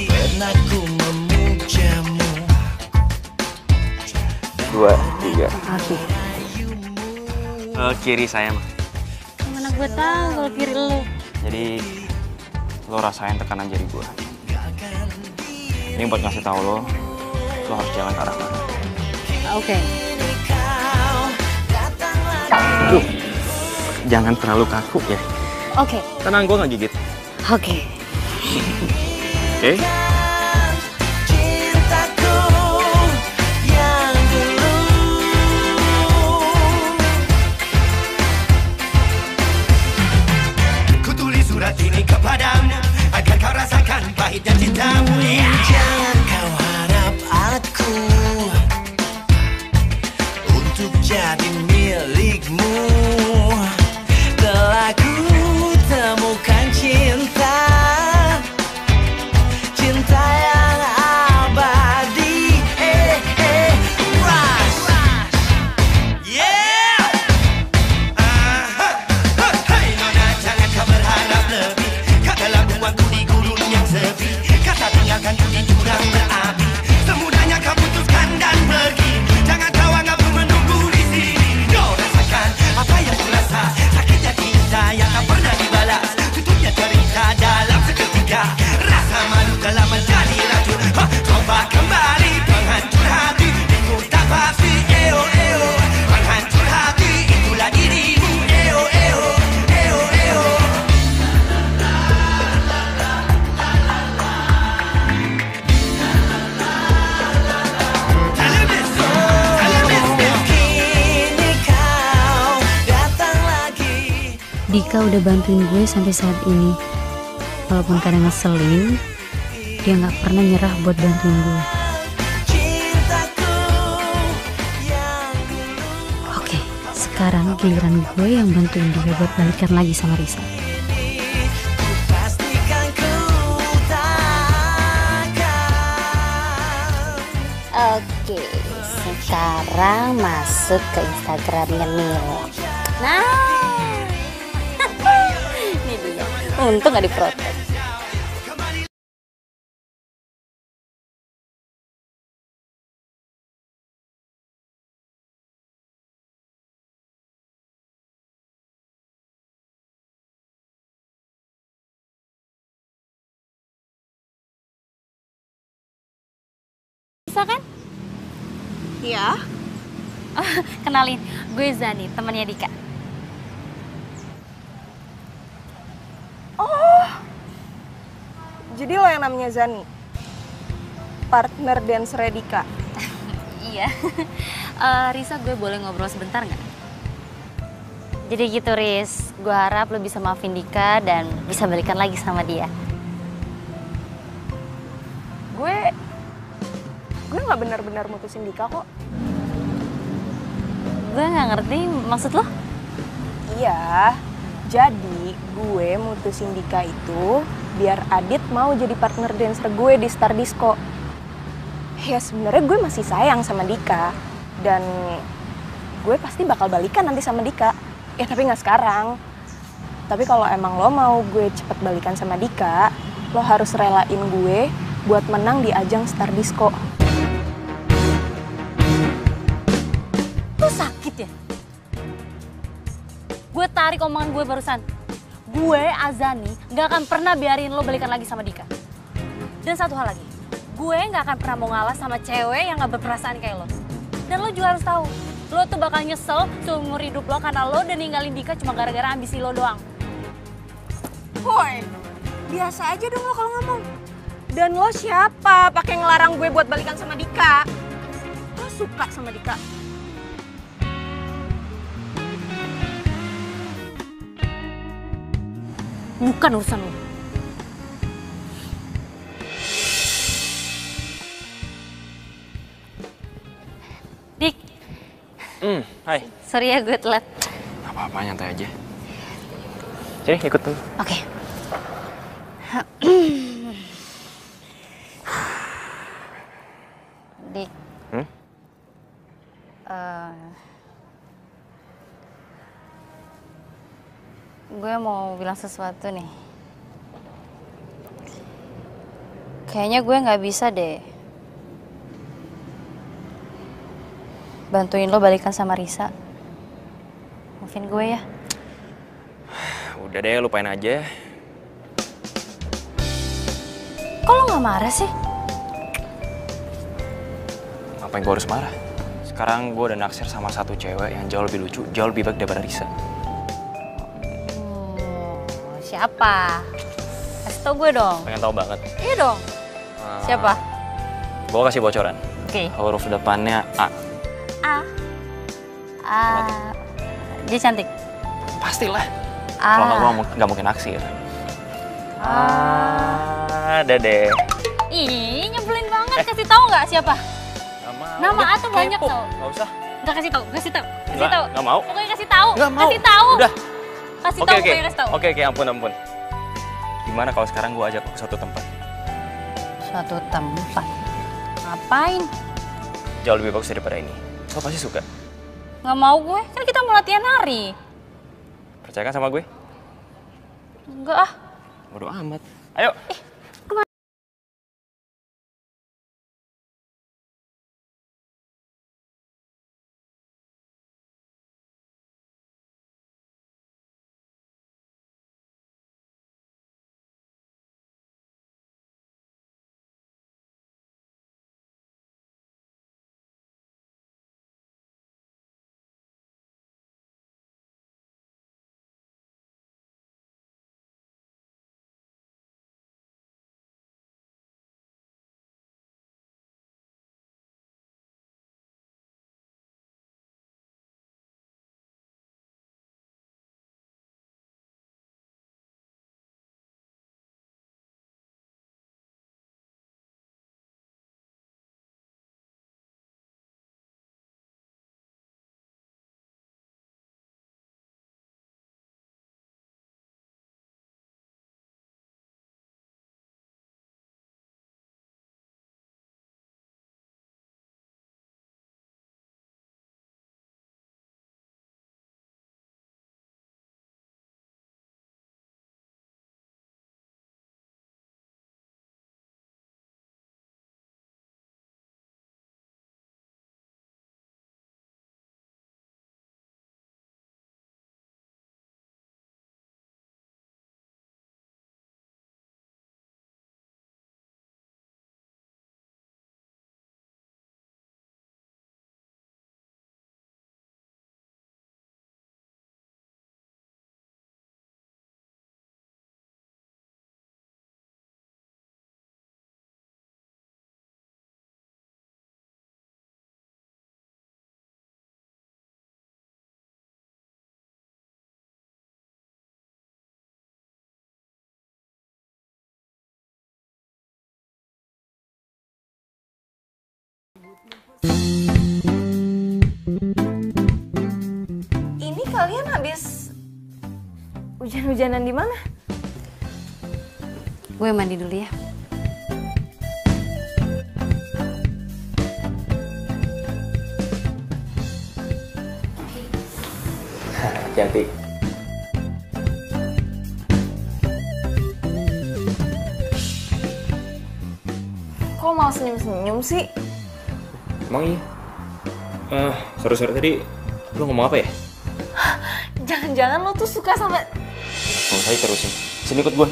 [SPEAKER 5] Pernah ku memujamu.
[SPEAKER 4] 2, 3.
[SPEAKER 2] Oke.
[SPEAKER 4] Kiri saya mah.
[SPEAKER 2] Mana gue tahu kalau kiri lo.
[SPEAKER 4] Jadi lo rasain tekanan jari gue. Ini buat ngasih tahu lo harus jalan ke arah mana.
[SPEAKER 2] Oke.
[SPEAKER 4] Duh, jangan terlalu kaku ya.
[SPEAKER 2] Oke.
[SPEAKER 4] Tenang, gue nggak gigit.
[SPEAKER 2] Oke.
[SPEAKER 4] Oke?
[SPEAKER 5] Surat ini kepadamu agar kau rasakan pahitnya cintamu. Jangan kau harap aku untuk jadi milikmu. Telah ku temukan cinta, cinta yang abadi. Rush, yeah. Hey nona, jangan kau berharap lebih. Katalah buangku di gurun yang sepi. Kata tinggalkan ku di jurang berapi. Semudahnya kau putuskan dan pergi. Jangan kau anggap ku menunggu di sini. Kau rasakan apa yang ku rasa. Sakitnya cinta yang tak pernah dibalas. Tutupnya cerita dalam seketika. Rasa malu dalam menjadi racun. Coba kembali penghancur hati. Itu tak pasti. Eo eo. Penghancur hati itulah dirimu. Eo eo. Eo eo.
[SPEAKER 2] Dika udah bantuin gue sampai saat ini. Walaupun kadang ngeselin, dia nggak pernah nyerah buat bantuin gue. Oke, sekarang giliran gue yang bantuin dia buat balikan lagi sama Risa. Oke, sekarang masuk ke Instagramnya Milo. Nah, ini dia. Untung gak diprotek. Bisa kan?
[SPEAKER 6] Iya.
[SPEAKER 2] Kenalin, gue Zani, temannya Dika.
[SPEAKER 6] Oh, jadi lo yang namanya Zani? Partner dance Redika?
[SPEAKER 2] Iya. Risa, gue boleh ngobrol sebentar nggak? Jadi gitu, Riz. Gue harap lo bisa maafin Dika dan bisa balikan lagi sama dia.
[SPEAKER 6] Gue nggak benar-benar mutusin Dika kok.
[SPEAKER 2] Gue nggak ngerti maksud lo?
[SPEAKER 6] Iya, jadi gue mutusin Dika itu biar Adit mau jadi partner dancer gue di Star Disco. Ya sebenarnya gue masih sayang sama Dika dan gue pasti bakal balikan nanti sama Dika. Ya tapi nggak sekarang. Tapi kalau emang lo mau gue cepet balikan sama Dika, lo harus relain gue buat menang di ajang Star Disco.
[SPEAKER 2] Lu sakit ya? Gue tarik omongan gue barusan. Gue, Azani, gak akan pernah biarin lo balikan lagi sama Dika. Dan satu hal lagi, gue gak akan pernah mau ngalah sama cewek yang gak berperasaan kayak lo. Dan lo juga harus tahu, lo tuh bakal nyesel seumur hidup lo karena lo udah ninggalin Dika cuma gara-gara ambisi lo doang.
[SPEAKER 6] Woi, biasa aja dong lo kalau ngomong. Dan lo siapa pakai ngelarang gue buat balikan sama Dika? Lo suka sama Dika?
[SPEAKER 2] Bukan urusan lo. Dik.
[SPEAKER 4] Hai.
[SPEAKER 2] Sorry ya gue telat.
[SPEAKER 4] Gak apa-apa, nyantai aja. Sini, ikut tuh.
[SPEAKER 2] Oke. Dik. Gue mau bilang sesuatu nih. Kayaknya gue nggak bisa deh bantuin lo balikan sama Risa. Maafin gue ya.
[SPEAKER 4] Udah deh, lupain aja.
[SPEAKER 2] Kok lo nggak marah sih?
[SPEAKER 4] Ngapain gue harus marah? Sekarang gue udah naksir sama satu cewek yang jauh lebih lucu, jauh lebih baik daripada Risa.
[SPEAKER 2] Siapa? Kasih tau gue dong.
[SPEAKER 4] Pengen tahu banget.
[SPEAKER 2] Iya dong. Siapa?
[SPEAKER 4] Gue kasih bocoran.
[SPEAKER 2] Oke.
[SPEAKER 4] Huruf depannya A.
[SPEAKER 2] Dia cantik.
[SPEAKER 4] Pastilah. Kalau nggak, gue nggak mungkin naksir. Ada deh.
[SPEAKER 2] Ih, nyebelin banget. Kasih tahu nggak siapa? Nama A tuh banyak tau.
[SPEAKER 4] Nggak usah.
[SPEAKER 2] Nggak kasih tahu. Kasih tahu. Kasih tahu.
[SPEAKER 4] Nggak mau.
[SPEAKER 2] Pokoknya kasih tahu.
[SPEAKER 4] Nggak mau.
[SPEAKER 2] Kasih tahu.
[SPEAKER 4] Udah.
[SPEAKER 2] Kasih tahu. Pokoknya kasih tahu.
[SPEAKER 4] Oke, ampun. Gimana kalau sekarang gue ajak ke suatu tempat?
[SPEAKER 2] Suatu tempat? Ngapain?
[SPEAKER 4] Jauh lebih bagus daripada ini. Lo pasti suka.
[SPEAKER 2] Nggak mau gue. Kan kita mau latihan nari.
[SPEAKER 4] Percaya kan sama gue?
[SPEAKER 2] Enggak ah.
[SPEAKER 4] Bodo amat. Ayo.
[SPEAKER 6] Ini kalian habis hujan-hujanan di mana?
[SPEAKER 2] Gue mandi dulu ya.
[SPEAKER 4] Hati-hati.
[SPEAKER 6] Kok mau senyum-senyum sih?
[SPEAKER 4] Emang iya? Sorry tadi lu ngomong apa ya?
[SPEAKER 6] Jangan-jangan lo tuh suka sama...
[SPEAKER 4] Nggak usah terusin. Sini ikut gue.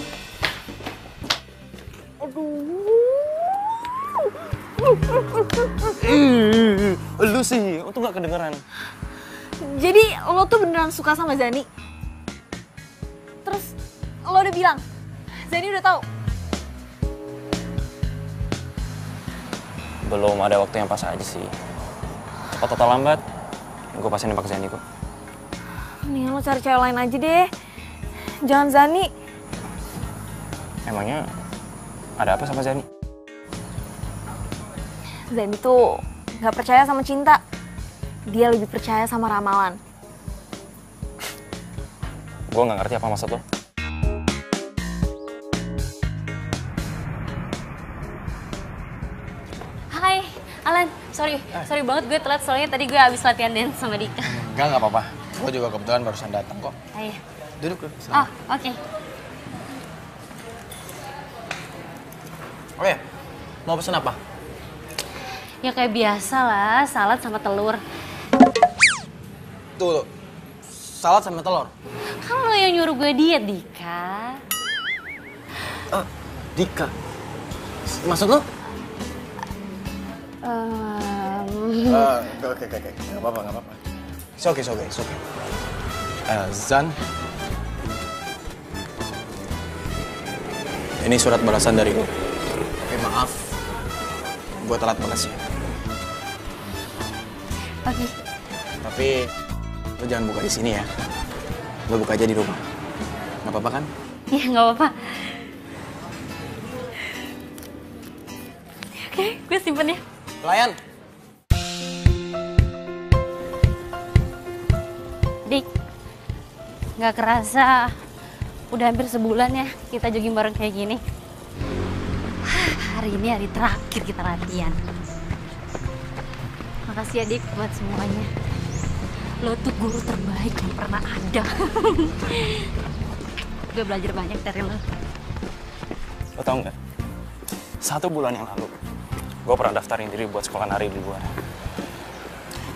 [SPEAKER 4] Lu sih, untung gak kedengeran.
[SPEAKER 6] Jadi lo tuh beneran suka sama Zani? Terus lo udah bilang? Zani udah tahu?
[SPEAKER 4] Belum ada waktu yang pas aja sih. Cepat atau lambat, gue pasti nembak Zani kok.
[SPEAKER 6] Mendingan lo cari cewek lain aja deh. Jangan Zani.
[SPEAKER 4] Emangnya ada apa sama Zani?
[SPEAKER 6] Zani tuh gak percaya sama cinta. Dia lebih percaya sama ramalan.
[SPEAKER 4] Gue gak ngerti apa maksud lo.
[SPEAKER 2] Hai, Alan. Sorry banget gue telat soalnya tadi gue habis latihan dance sama Dika.
[SPEAKER 3] Enggak apa-apa. Gue juga kebetulan barusan datang kok.
[SPEAKER 2] Ayo.
[SPEAKER 3] Duduk.
[SPEAKER 2] Oh, oke.
[SPEAKER 3] Oh ya, mau pesen apa?
[SPEAKER 2] Ya kayak biasa lah, salad sama telur.
[SPEAKER 3] Tuh, salad sama telur.
[SPEAKER 2] Kan lo yang nyuruh gue diet, Dika.
[SPEAKER 3] Dika. Maksud lo? Oke. Gak apa-apa. It's okay. Zan. Ini surat balasan dari lo. Oke, maaf. Gue telat balasnya.
[SPEAKER 2] Oke.
[SPEAKER 3] Tapi lo jangan buka di sini ya. Lo buka aja di rumah. Gak apa-apa kan?
[SPEAKER 2] Iya, nggak apa-apa. Oke, gue simpen ya.
[SPEAKER 3] Pelayan.
[SPEAKER 2] Dik, nggak kerasa udah hampir sebulan ya kita jogging bareng kayak gini. Hari ini hari terakhir kita latihan. Makasih ya Dik buat semuanya. Lo tuh guru terbaik yang pernah ada. Gue belajar banyak dari lo.
[SPEAKER 4] Lo tau nggak? 1 bulan yang lalu, gue pernah daftarin diri buat sekolah nari di luar.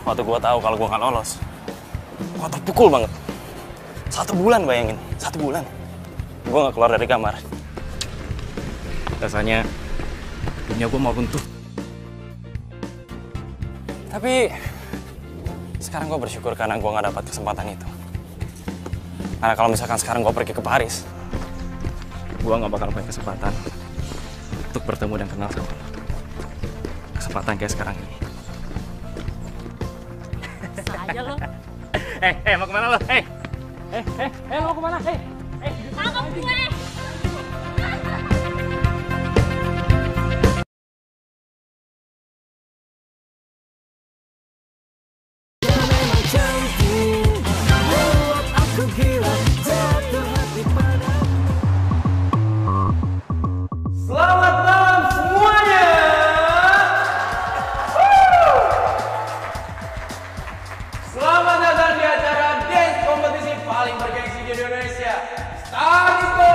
[SPEAKER 4] Waktu gue tahu kalau gue nggak lolos, gue terpukul banget. 1 bulan bayangin, 1 bulan. Gue nggak keluar dari kamar. Rasanya dunia gue mau runtuh. Tapi sekarang gue bersyukur karena gue nggak dapat kesempatan itu. Karena kalau misalkan sekarang gue pergi ke Paris, gue nggak bakal punya kesempatan untuk bertemu dan kenal sama lo. Kesempatan kayak sekarang ini.
[SPEAKER 2] Bisa aja lo.
[SPEAKER 4] Mau kemana lo? Mau kemana?
[SPEAKER 2] Tangkap gue.
[SPEAKER 4] Selamat malam semuanya. Selamat datang di acara dance kompetisi paling bergengsi di Indonesia. Start Disco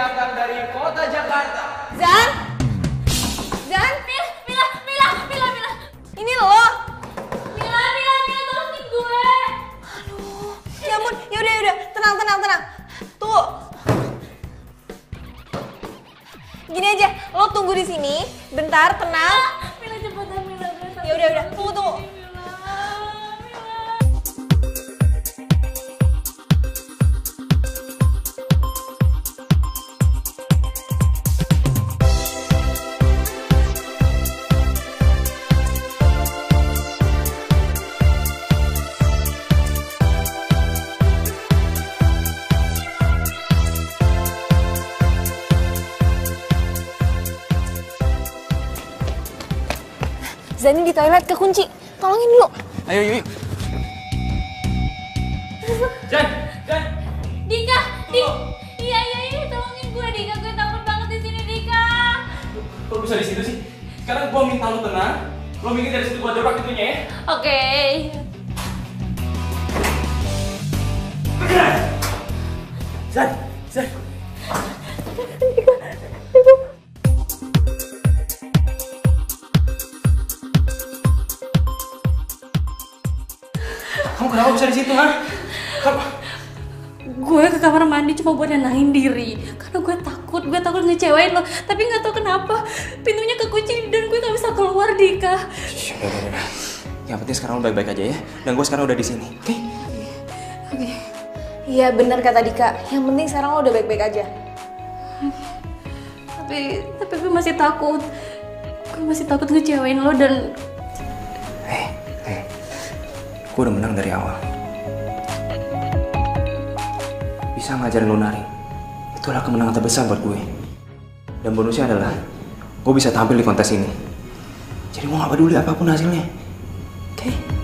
[SPEAKER 9] datang dari kota Jakarta.
[SPEAKER 6] Zan? Zan?
[SPEAKER 2] Mila.
[SPEAKER 6] Ini lo?
[SPEAKER 2] Mila, tolongin gue.
[SPEAKER 6] Aduh, ya ampun, yaudah, tenang. Tuh. Gini aja, lo tunggu di sini, bentar, tenang.
[SPEAKER 2] Mila cepetan, Mila.
[SPEAKER 6] Yaudah, tunggu. Zani di toilet kekunci. Tolongin dulu.
[SPEAKER 3] Ayo, yuk.
[SPEAKER 4] Jan.
[SPEAKER 2] Dika, iya, tolongin gue Dika. Gue takut banget di sini Dika.
[SPEAKER 4] Kok bisa di situ sih? Sekarang gua minta lo tenang. Lo minggir dari situ, gua dobrak pintunya ya.
[SPEAKER 2] Oke.
[SPEAKER 3] Zan.
[SPEAKER 4] Kamu kenapa bisa di situ, ha?
[SPEAKER 2] Gue ke kamar mandi cuma buat nenangin diri. Karena gue takut ngecewain lo. Tapi nggak tahu kenapa pintunya kekunci dan gue nggak bisa keluar, Dika.
[SPEAKER 3] Udah. Yang penting sekarang lo baik-baik aja ya. Dan gue sekarang udah di sini, oke?
[SPEAKER 6] Oke. Iya benar kata Dika. Yang penting sekarang lo udah baik-baik aja.
[SPEAKER 2] Tapi gue masih takut. Gue masih takut ngecewain lo dan...
[SPEAKER 3] Gue udah menang dari awal. Bisa ngajarin lo nari. Itulah kemenangan terbesar buat gue. Dan bonusnya adalah gue bisa tampil di kontes ini. Jadi gue gak peduli apapun hasilnya. Oke?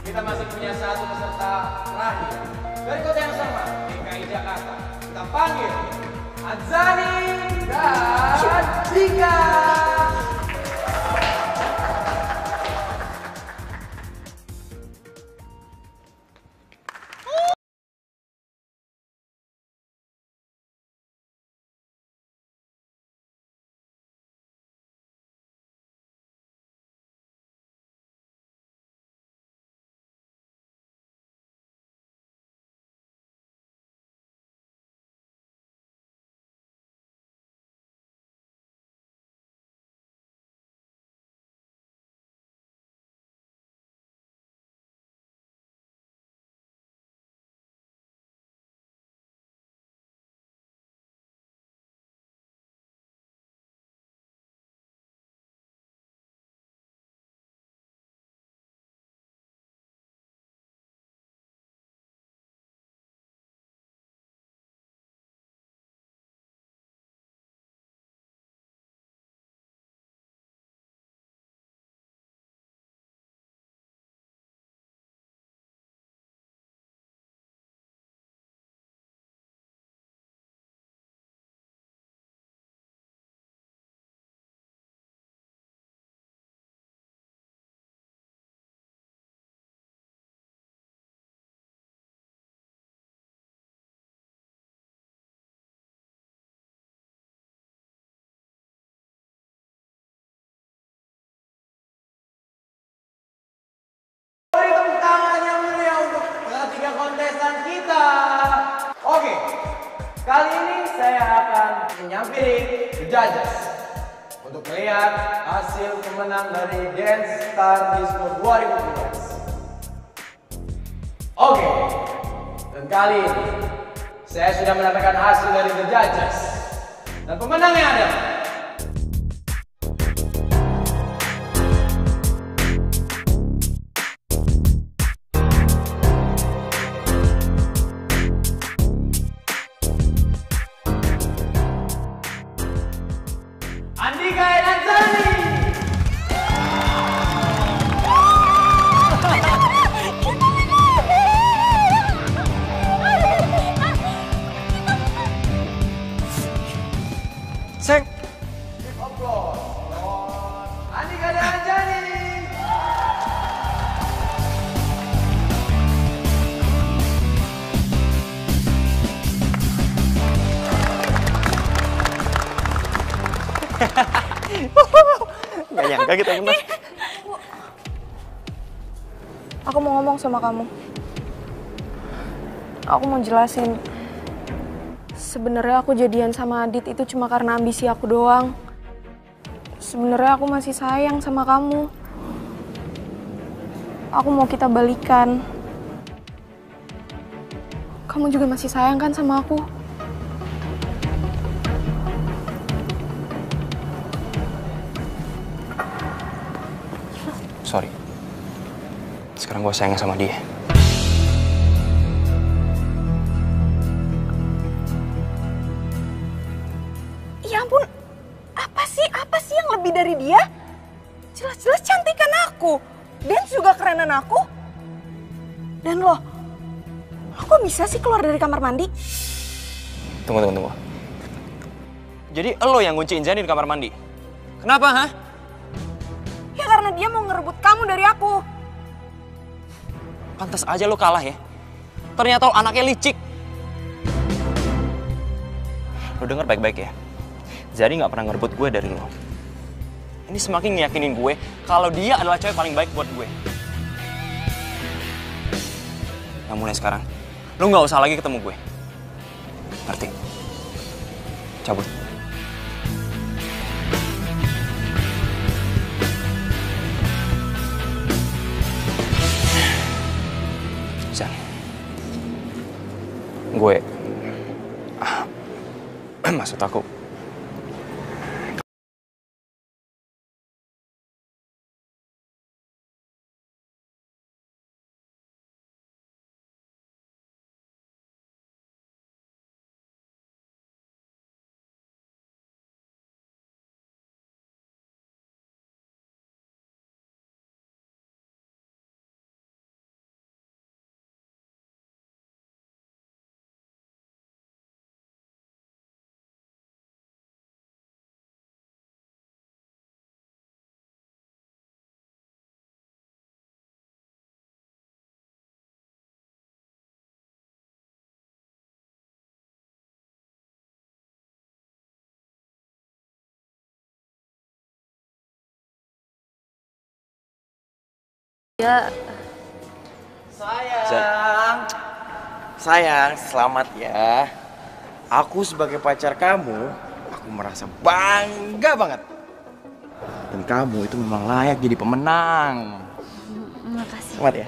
[SPEAKER 9] Kita masih punya satu peserta terakhir dari kota yang sama, DKI Jakarta. Kita panggil Adzani dan Dika. Beri tepuk tangan yang meriah untuk ketiga kontestan kita. Oke, kali ini saya akan menyampiri the judges untuk melihat hasil pemenang dari Dance Star Disco 2017. Oke, dan kali ini saya sudah mendapatkan hasil dari the judges. Dan pemenangnya adalah Andika dan Zani.
[SPEAKER 3] Seng.
[SPEAKER 9] Andika dan Zani.
[SPEAKER 3] Gak nyangka kita kenal.
[SPEAKER 6] Aku mau ngomong sama kamu. Aku mau jelasin. Sebenarnya aku jadian sama Adit itu cuma karena ambisi aku doang. Sebenarnya aku masih sayang sama kamu. Aku mau kita balikan. Kamu juga masih sayang kan sama aku?
[SPEAKER 3] Sorry. Sekarang gue sayang sama dia.
[SPEAKER 6] Ya ampun, apa sih yang lebih dari dia? Jelas-jelas cantikan aku, dan juga kerenan aku. Dan lo bisa sih keluar dari kamar mandi?
[SPEAKER 3] Tunggu. Jadi lo yang ngunciin Zani di kamar mandi? Kenapa, ha?
[SPEAKER 6] Ya karena dia mau ngerebut kamu dari aku.
[SPEAKER 3] Pantas aja lo kalah ya. Ternyata lo anaknya licik. Lo denger baik-baik ya. Zani gak pernah ngerebut gue dari lo. Ini semakin ngeyakinin gue kalau dia adalah cewek paling baik buat gue. Nah mulai sekarang, lo gak usah lagi ketemu gue. Ngerti? Cabut. Zan. Gue... maksud aku...
[SPEAKER 10] Sayang, selamat ya. Aku sebagai pacar kamu, aku merasa bangga banget. Dan kamu itu memang layak jadi pemenang.
[SPEAKER 2] Makasih.
[SPEAKER 10] Selamat ya.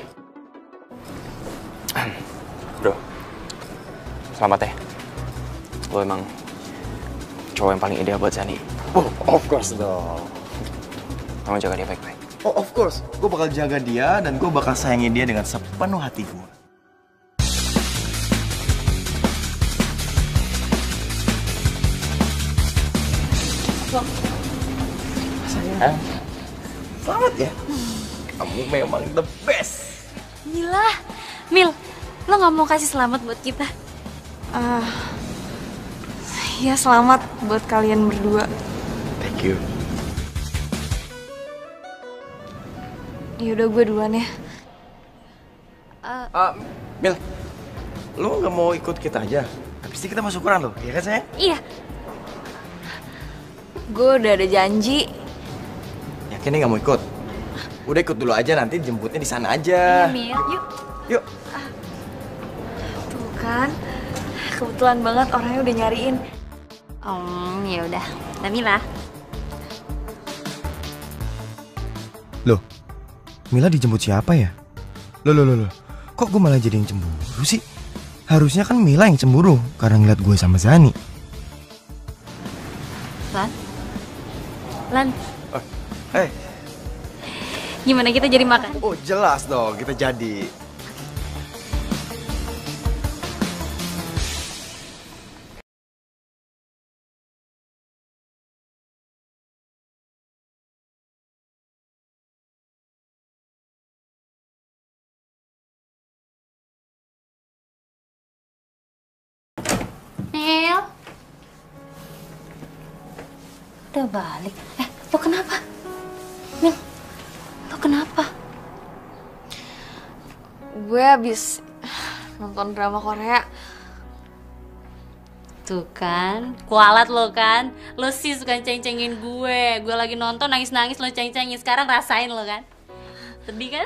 [SPEAKER 3] Bro, selamat ya. Lo emang cowok yang paling ideal buat Zani.
[SPEAKER 10] Oh, of course dong.
[SPEAKER 3] Kamu jaga dia baik-baik.
[SPEAKER 10] Oh, of course. Gue bakal jaga dia dan gue bakal sayangi dia dengan sepenuh hati gue. Sayang, selamat ya. Kamu memang the best.
[SPEAKER 2] Mil, lo gak mau kasih selamat buat kita?
[SPEAKER 6] Ya selamat buat kalian berdua.
[SPEAKER 10] Thank you.
[SPEAKER 6] Yaudah gue duluan ya.
[SPEAKER 10] Mil, lo nggak mau ikut kita aja? Habis ini kita mau syukuran lo, iya kan sayang?
[SPEAKER 2] Iya.
[SPEAKER 6] Gue udah ada janji.
[SPEAKER 10] Yakin nih nggak mau ikut? Udah ikut dulu aja, nanti jemputnya di sana aja.
[SPEAKER 2] Mil, yuk.
[SPEAKER 10] Yuk.
[SPEAKER 6] Tuh kan, kebetulan banget orangnya udah nyariin.
[SPEAKER 2] Ya udah. Mila.
[SPEAKER 10] Loh, Mila dijemput siapa ya? Loh. Kok gue malah jadi yang cemburu sih? Harusnya kan Mila yang cemburu karena ngeliat gue sama Zani.
[SPEAKER 2] Lan.
[SPEAKER 10] Hey.
[SPEAKER 2] Gimana kita jadi makan?
[SPEAKER 10] Oh jelas dong, kita jadi.
[SPEAKER 2] Udah balik. Lo kenapa? Mil, lo kenapa?
[SPEAKER 6] Gue habis nonton drama Korea.
[SPEAKER 2] Tuh kan, kualat lo kan. Lo sih suka ceng-cengin gue. Gue lagi nonton nangis-nangis lo ceng-cengin. Sekarang rasain lo kan. Sedih kan?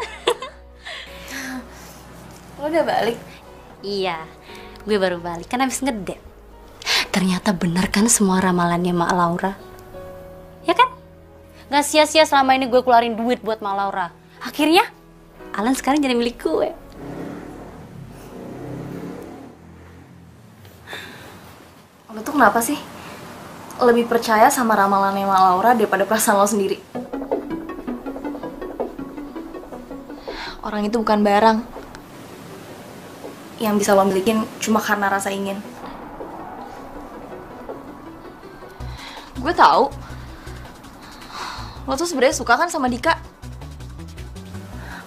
[SPEAKER 6] Lo udah balik?
[SPEAKER 2] Iya, gue baru balik kan habis ngedate. Ternyata bener kan semua ramalannya Mak Laura. Ya kan? Gak sia-sia selama ini gue keluarin duit buat Mak Laura. Akhirnya, Alan sekarang jadi milik gue.
[SPEAKER 6] Lo tuh kenapa sih lebih percaya sama ramalannya Mak Laura daripada perasaan lo sendiri? Orang itu bukan barang yang bisa lo milikin cuma karena rasa ingin. Gue tahu lo tuh sebenarnya suka kan sama Dika.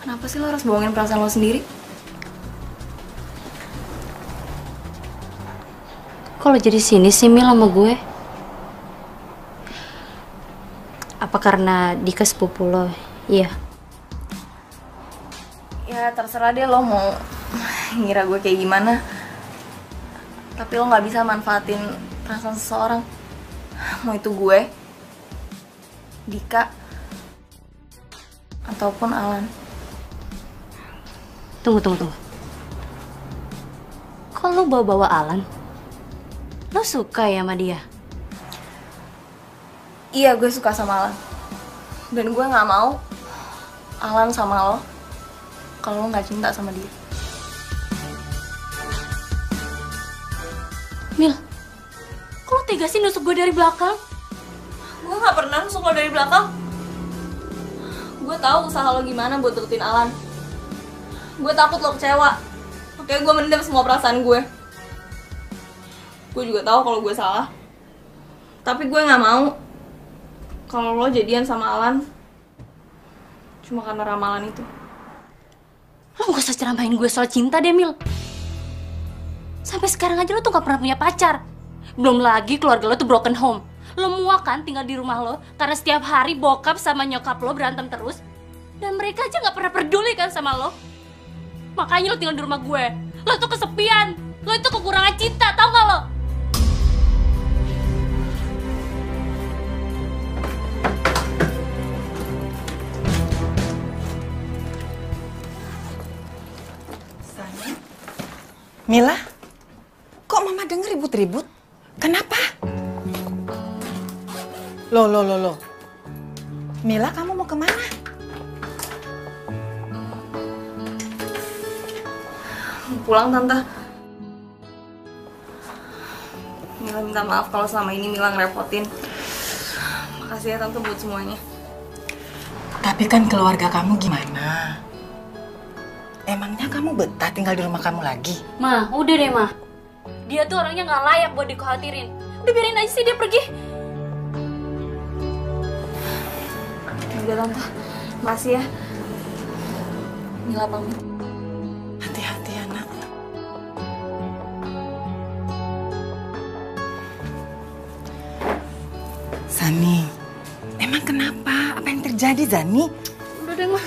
[SPEAKER 6] Kenapa sih lo harus bohongin perasaan lo sendiri?
[SPEAKER 2] Kok lo jadi sini sih Mil sama gue? Apa karena Dika sepupu lo? Iya.
[SPEAKER 6] Ya terserah deh lo mau ngira gue kayak gimana. Tapi lo gak bisa manfaatin perasaan seseorang. Mau itu gue, Dika, ataupun Alan.
[SPEAKER 2] Tunggu. Kok lo bawa-bawa Alan? Lo suka ya sama dia?
[SPEAKER 6] Iya, gue suka sama Alan. Dan gue gak mau Alan sama lo kalau lo gak cinta sama dia.
[SPEAKER 2] Mil, kok lo tega sih nusuk gue dari belakang?
[SPEAKER 6] Gue gak pernah nusuk lo dari belakang. Gue tahu usaha lo gimana buat deketin Alan. Gue takut lo kecewa. Makanya gue mendem semua perasaan gue. Gue juga tahu kalau gue salah. Tapi gue gak mau kalau lo jadian sama Alan cuma karena ramalan itu.
[SPEAKER 2] Lo gak usah ceramahin gue soal cinta deh, Mil. Sampai sekarang aja lo tuh gak pernah punya pacar. Belum lagi keluarga lo tuh broken home. Lo muak kan tinggal di rumah lo karena setiap hari bokap sama nyokap lo berantem terus. Dan mereka aja gak pernah peduli kan sama lo. Makanya lo tinggal di rumah gue. Lo tuh kesepian. Lo itu kekurangan cinta, tau gak lo?
[SPEAKER 11] Mila, kok mama denger ribut-ribut? Kenapa? Loh. Mila, kamu mau kemana?
[SPEAKER 6] Pulang, Tante. Mila minta maaf kalau selama ini Mila ngerepotin. Makasih ya Tante buat semuanya.
[SPEAKER 11] Tapi kan keluarga kamu gimana? Emangnya kamu betah tinggal di rumah kamu lagi?
[SPEAKER 2] Ma, udah deh, Ma. Dia tuh orangnya gak layak buat dikhawatirin. Udah biarin aja sih dia pergi.
[SPEAKER 6] Udah Tante, makasih ya. Mila pamit.
[SPEAKER 11] Hati-hati ya, Nak. Zani, emang kenapa? Apa yang terjadi, Zani?
[SPEAKER 6] Udah deh, Ma.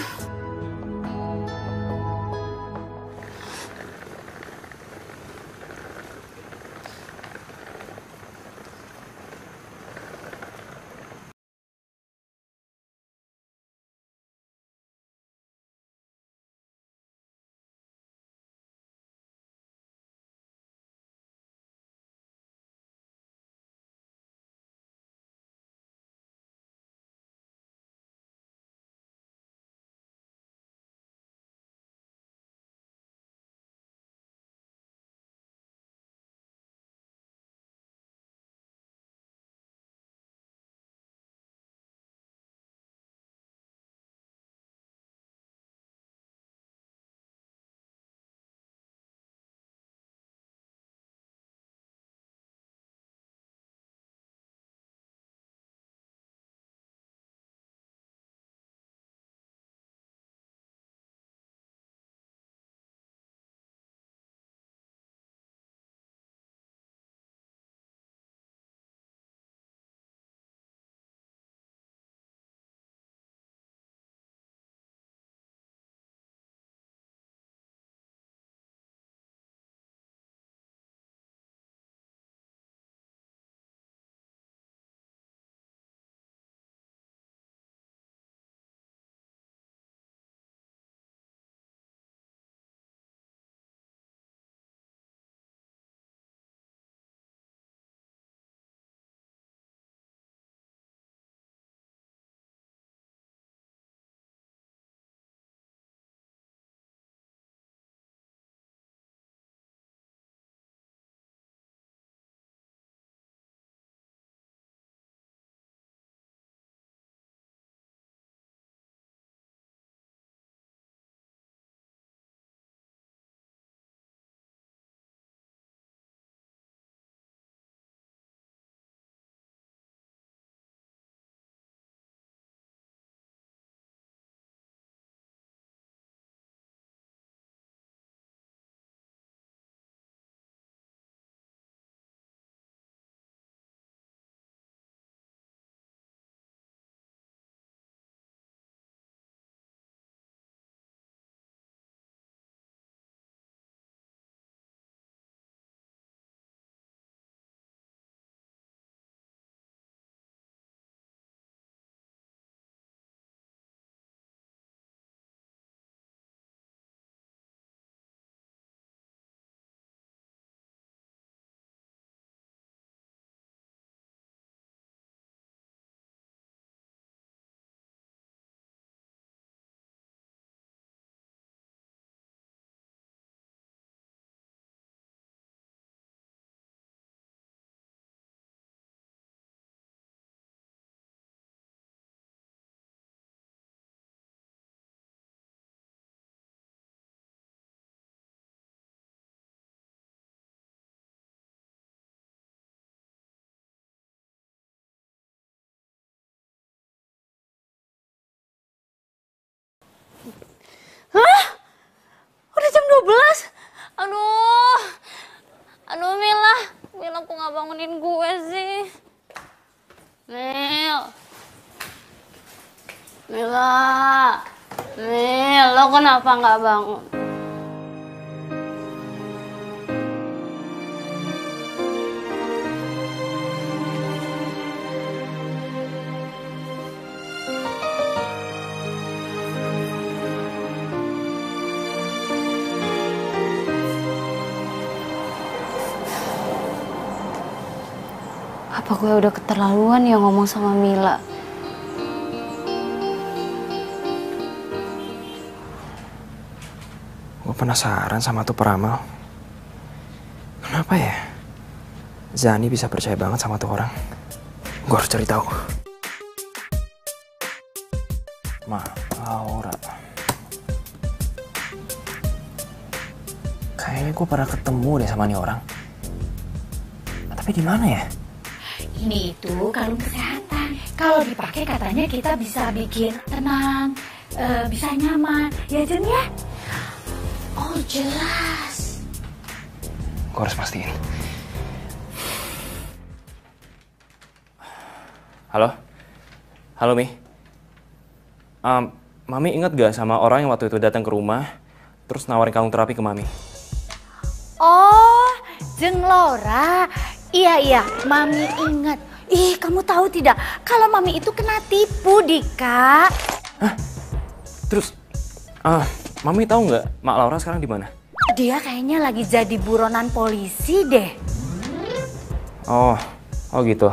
[SPEAKER 2] Mila, Mil, lo kenapa nggak bangun? Apa gue udah keterlaluan ya ngomong sama Mila?
[SPEAKER 3] Gue penasaran sama tuh peramal. Kenapa ya Zani bisa percaya banget sama tuh orang? Gue harus cari tahu. Ma, Laura. Kayaknya gue pernah ketemu deh sama nih orang. Tapi di mana ya?
[SPEAKER 12] Ini itu kalung kesehatan. Kalau dipakai katanya kita bisa bikin tenang, bisa nyaman. Ya Jun ya? Oh jelas.
[SPEAKER 3] Gue harus pastiin. Halo? Halo Mi? Mami inget gak sama orang yang waktu itu datang ke rumah terus nawarin kalung terapi ke Mami?
[SPEAKER 12] Oh, Jeng Laura. Iya, Mami ingat. Ih, kamu tahu tidak? Kalau Mami itu kena tipu, Dika.
[SPEAKER 3] Hah? Terus, Mami tahu nggak Mak Laura sekarang di mana?
[SPEAKER 12] Dia kayaknya lagi jadi buronan polisi deh.
[SPEAKER 3] Oh gitu.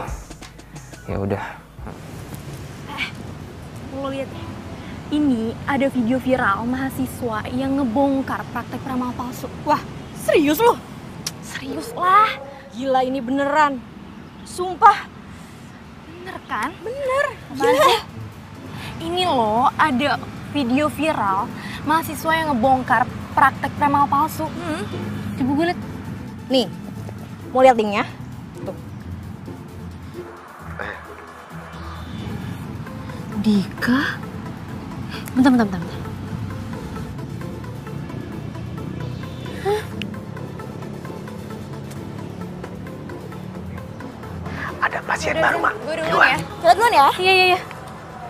[SPEAKER 3] Ya udah.
[SPEAKER 6] Lo lihat ya, ini ada video viral mahasiswa yang ngebongkar praktek peramal palsu. Wah, serius lo? Serius lah. Gila ini beneran. Sumpah. Bener kan? Bener. Gila. Ini loh ada video viral mahasiswa yang ngebongkar praktek peramal palsu. Coba gue liat. Nih, mau lihat linknya? Tuh.
[SPEAKER 2] Dika? Bentar.
[SPEAKER 3] Ada pasien baru, Mak.
[SPEAKER 6] Gue duluan ya. Lihat duluan ya.
[SPEAKER 2] Iya.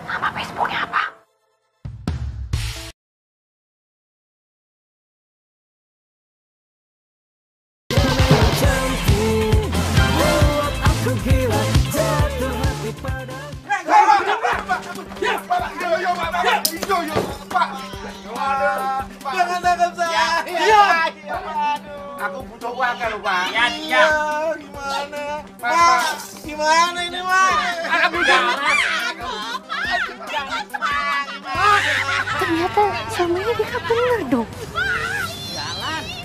[SPEAKER 3] Nama Facebooknya apa?
[SPEAKER 5] Jangan tangkap saya. Aku butuh uang kan, Pak. Ya. Gimana? Pak, gimana ini, Pak? Aku jangan.
[SPEAKER 2] Ternyata selama ini Dika bener dong.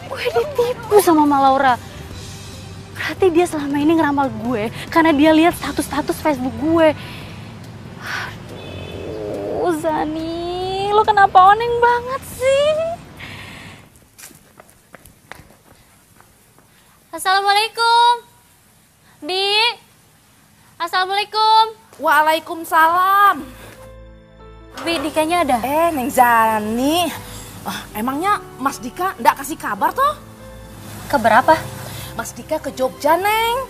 [SPEAKER 2] Gue ditipu sama Mak Laura. Berarti dia selama ini ngeramal gue karena dia lihat status Facebook gue. Aduh, Zani, lo kenapa oneng banget sih? Assalamualaikum. Di. Assalamualaikum.
[SPEAKER 7] Waalaikumsalam.
[SPEAKER 2] Bi, Dikanya ada?
[SPEAKER 7] Neng Zani. Emangnya Mas Dika nggak kasih kabar toh?
[SPEAKER 2] Kabar apa?
[SPEAKER 7] Mas Dika ke Jogja, Neng.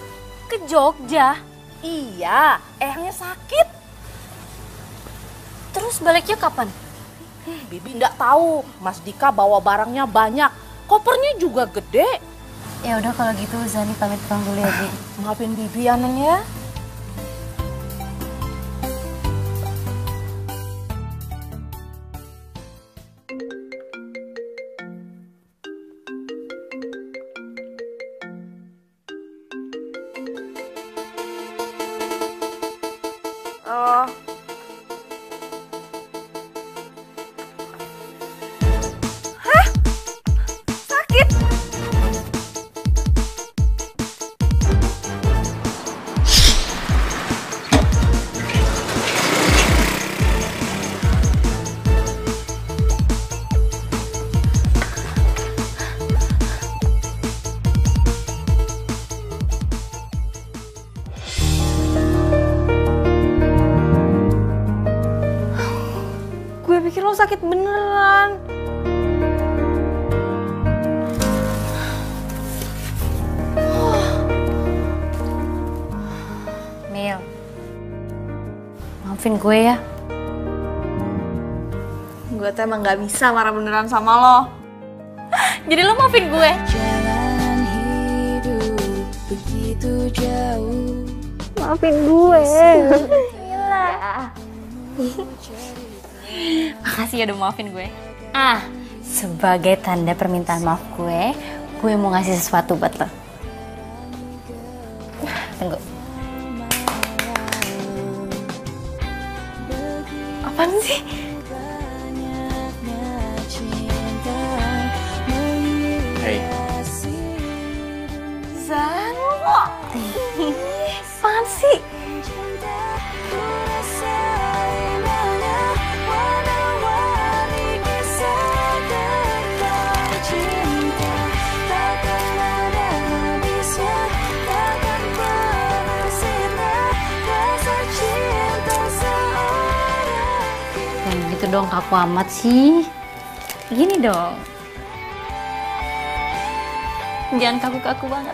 [SPEAKER 2] Ke Jogja?
[SPEAKER 7] Iya, eyangnya sakit.
[SPEAKER 2] Terus baliknya kapan?
[SPEAKER 7] Bibi nggak tahu. Mas Dika bawa barangnya banyak. Kopernya juga gede.
[SPEAKER 2] Ya udah kalau gitu Zani pamit pulang dulu ya, Bi.
[SPEAKER 7] Maafin Bibi ya, Neng ya.
[SPEAKER 6] Gue pikir lo sakit beneran.
[SPEAKER 2] Mil, maafin gue ya.
[SPEAKER 6] gue tuh emang gak bisa marah beneran sama lo.
[SPEAKER 2] Jadi lo maafin gue?
[SPEAKER 12] Jalan hidup begitu jauh.
[SPEAKER 6] Maafin gue.
[SPEAKER 2] Gila. Makasih ya udah maafin gue.
[SPEAKER 1] Sebagai tanda permintaan maaf gue mau ngasih sesuatu buat lo. Tunggu.
[SPEAKER 6] Apaan sih?
[SPEAKER 3] Hey.
[SPEAKER 6] Zan, kok? Apaan sih?
[SPEAKER 1] Gitu dong, kaku amat sih. Gini dong.
[SPEAKER 2] Jangan kaku-kaku banget.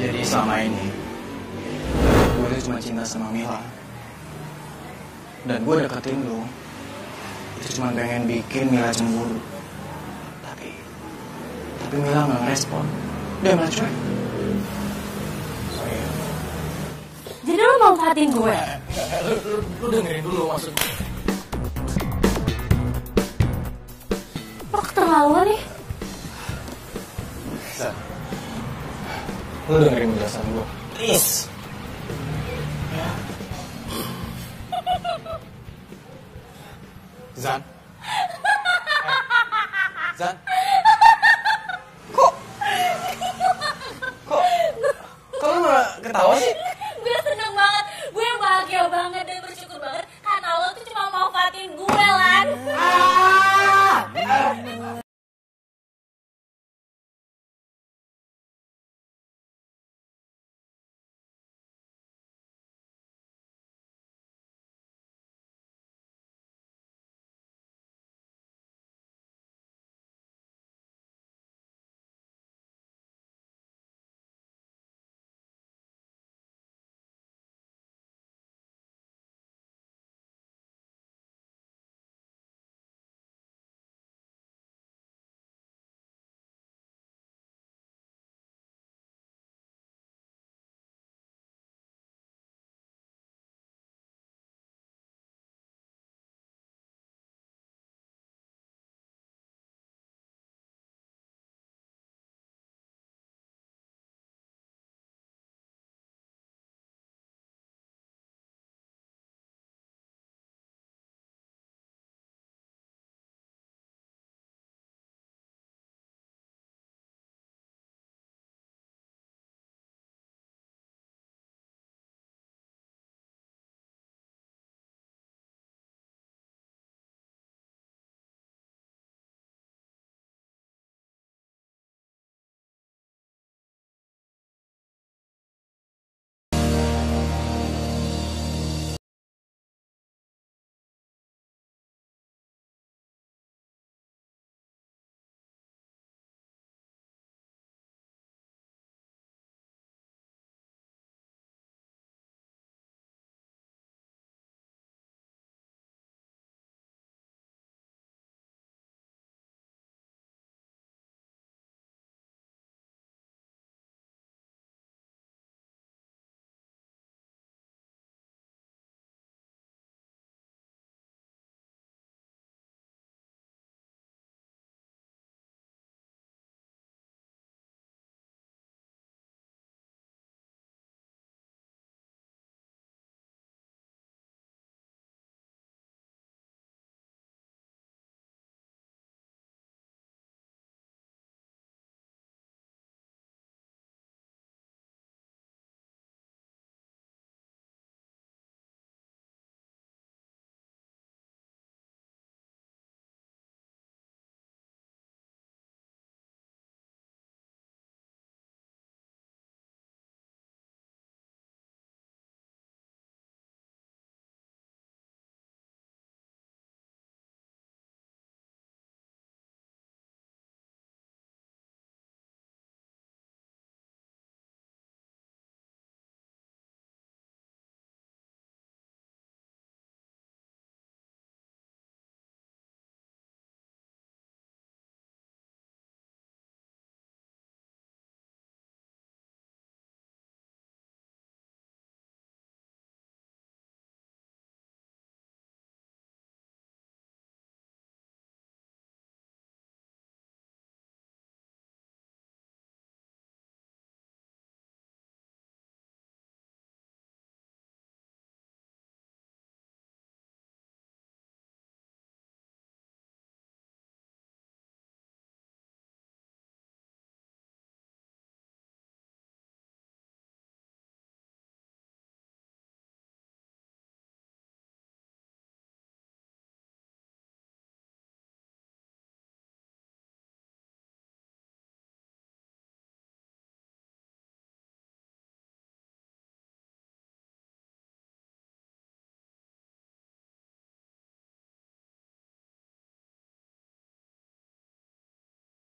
[SPEAKER 3] Jadi selama ini gue tuh cuma cinta sama Mila. Dan gue deketin lo itu cuma pengen bikin Mila cemburu. Tapi Mila nggak ngerespon. Dia malah cuek.
[SPEAKER 2] Jadi lo mau manfaatin gue?
[SPEAKER 3] Lu dengerin dulu maksud gue.
[SPEAKER 2] Lo keterlaluan nih.
[SPEAKER 3] Zan, lu dengerin penjelasan gue, please. Ya. Zan. Zan. Kok lu malah ketawa sih?
[SPEAKER 2] Gue seneng banget, gue bahagia banget dan bersyukur banget karena lo tuh cuma manfaatin gue, Lan.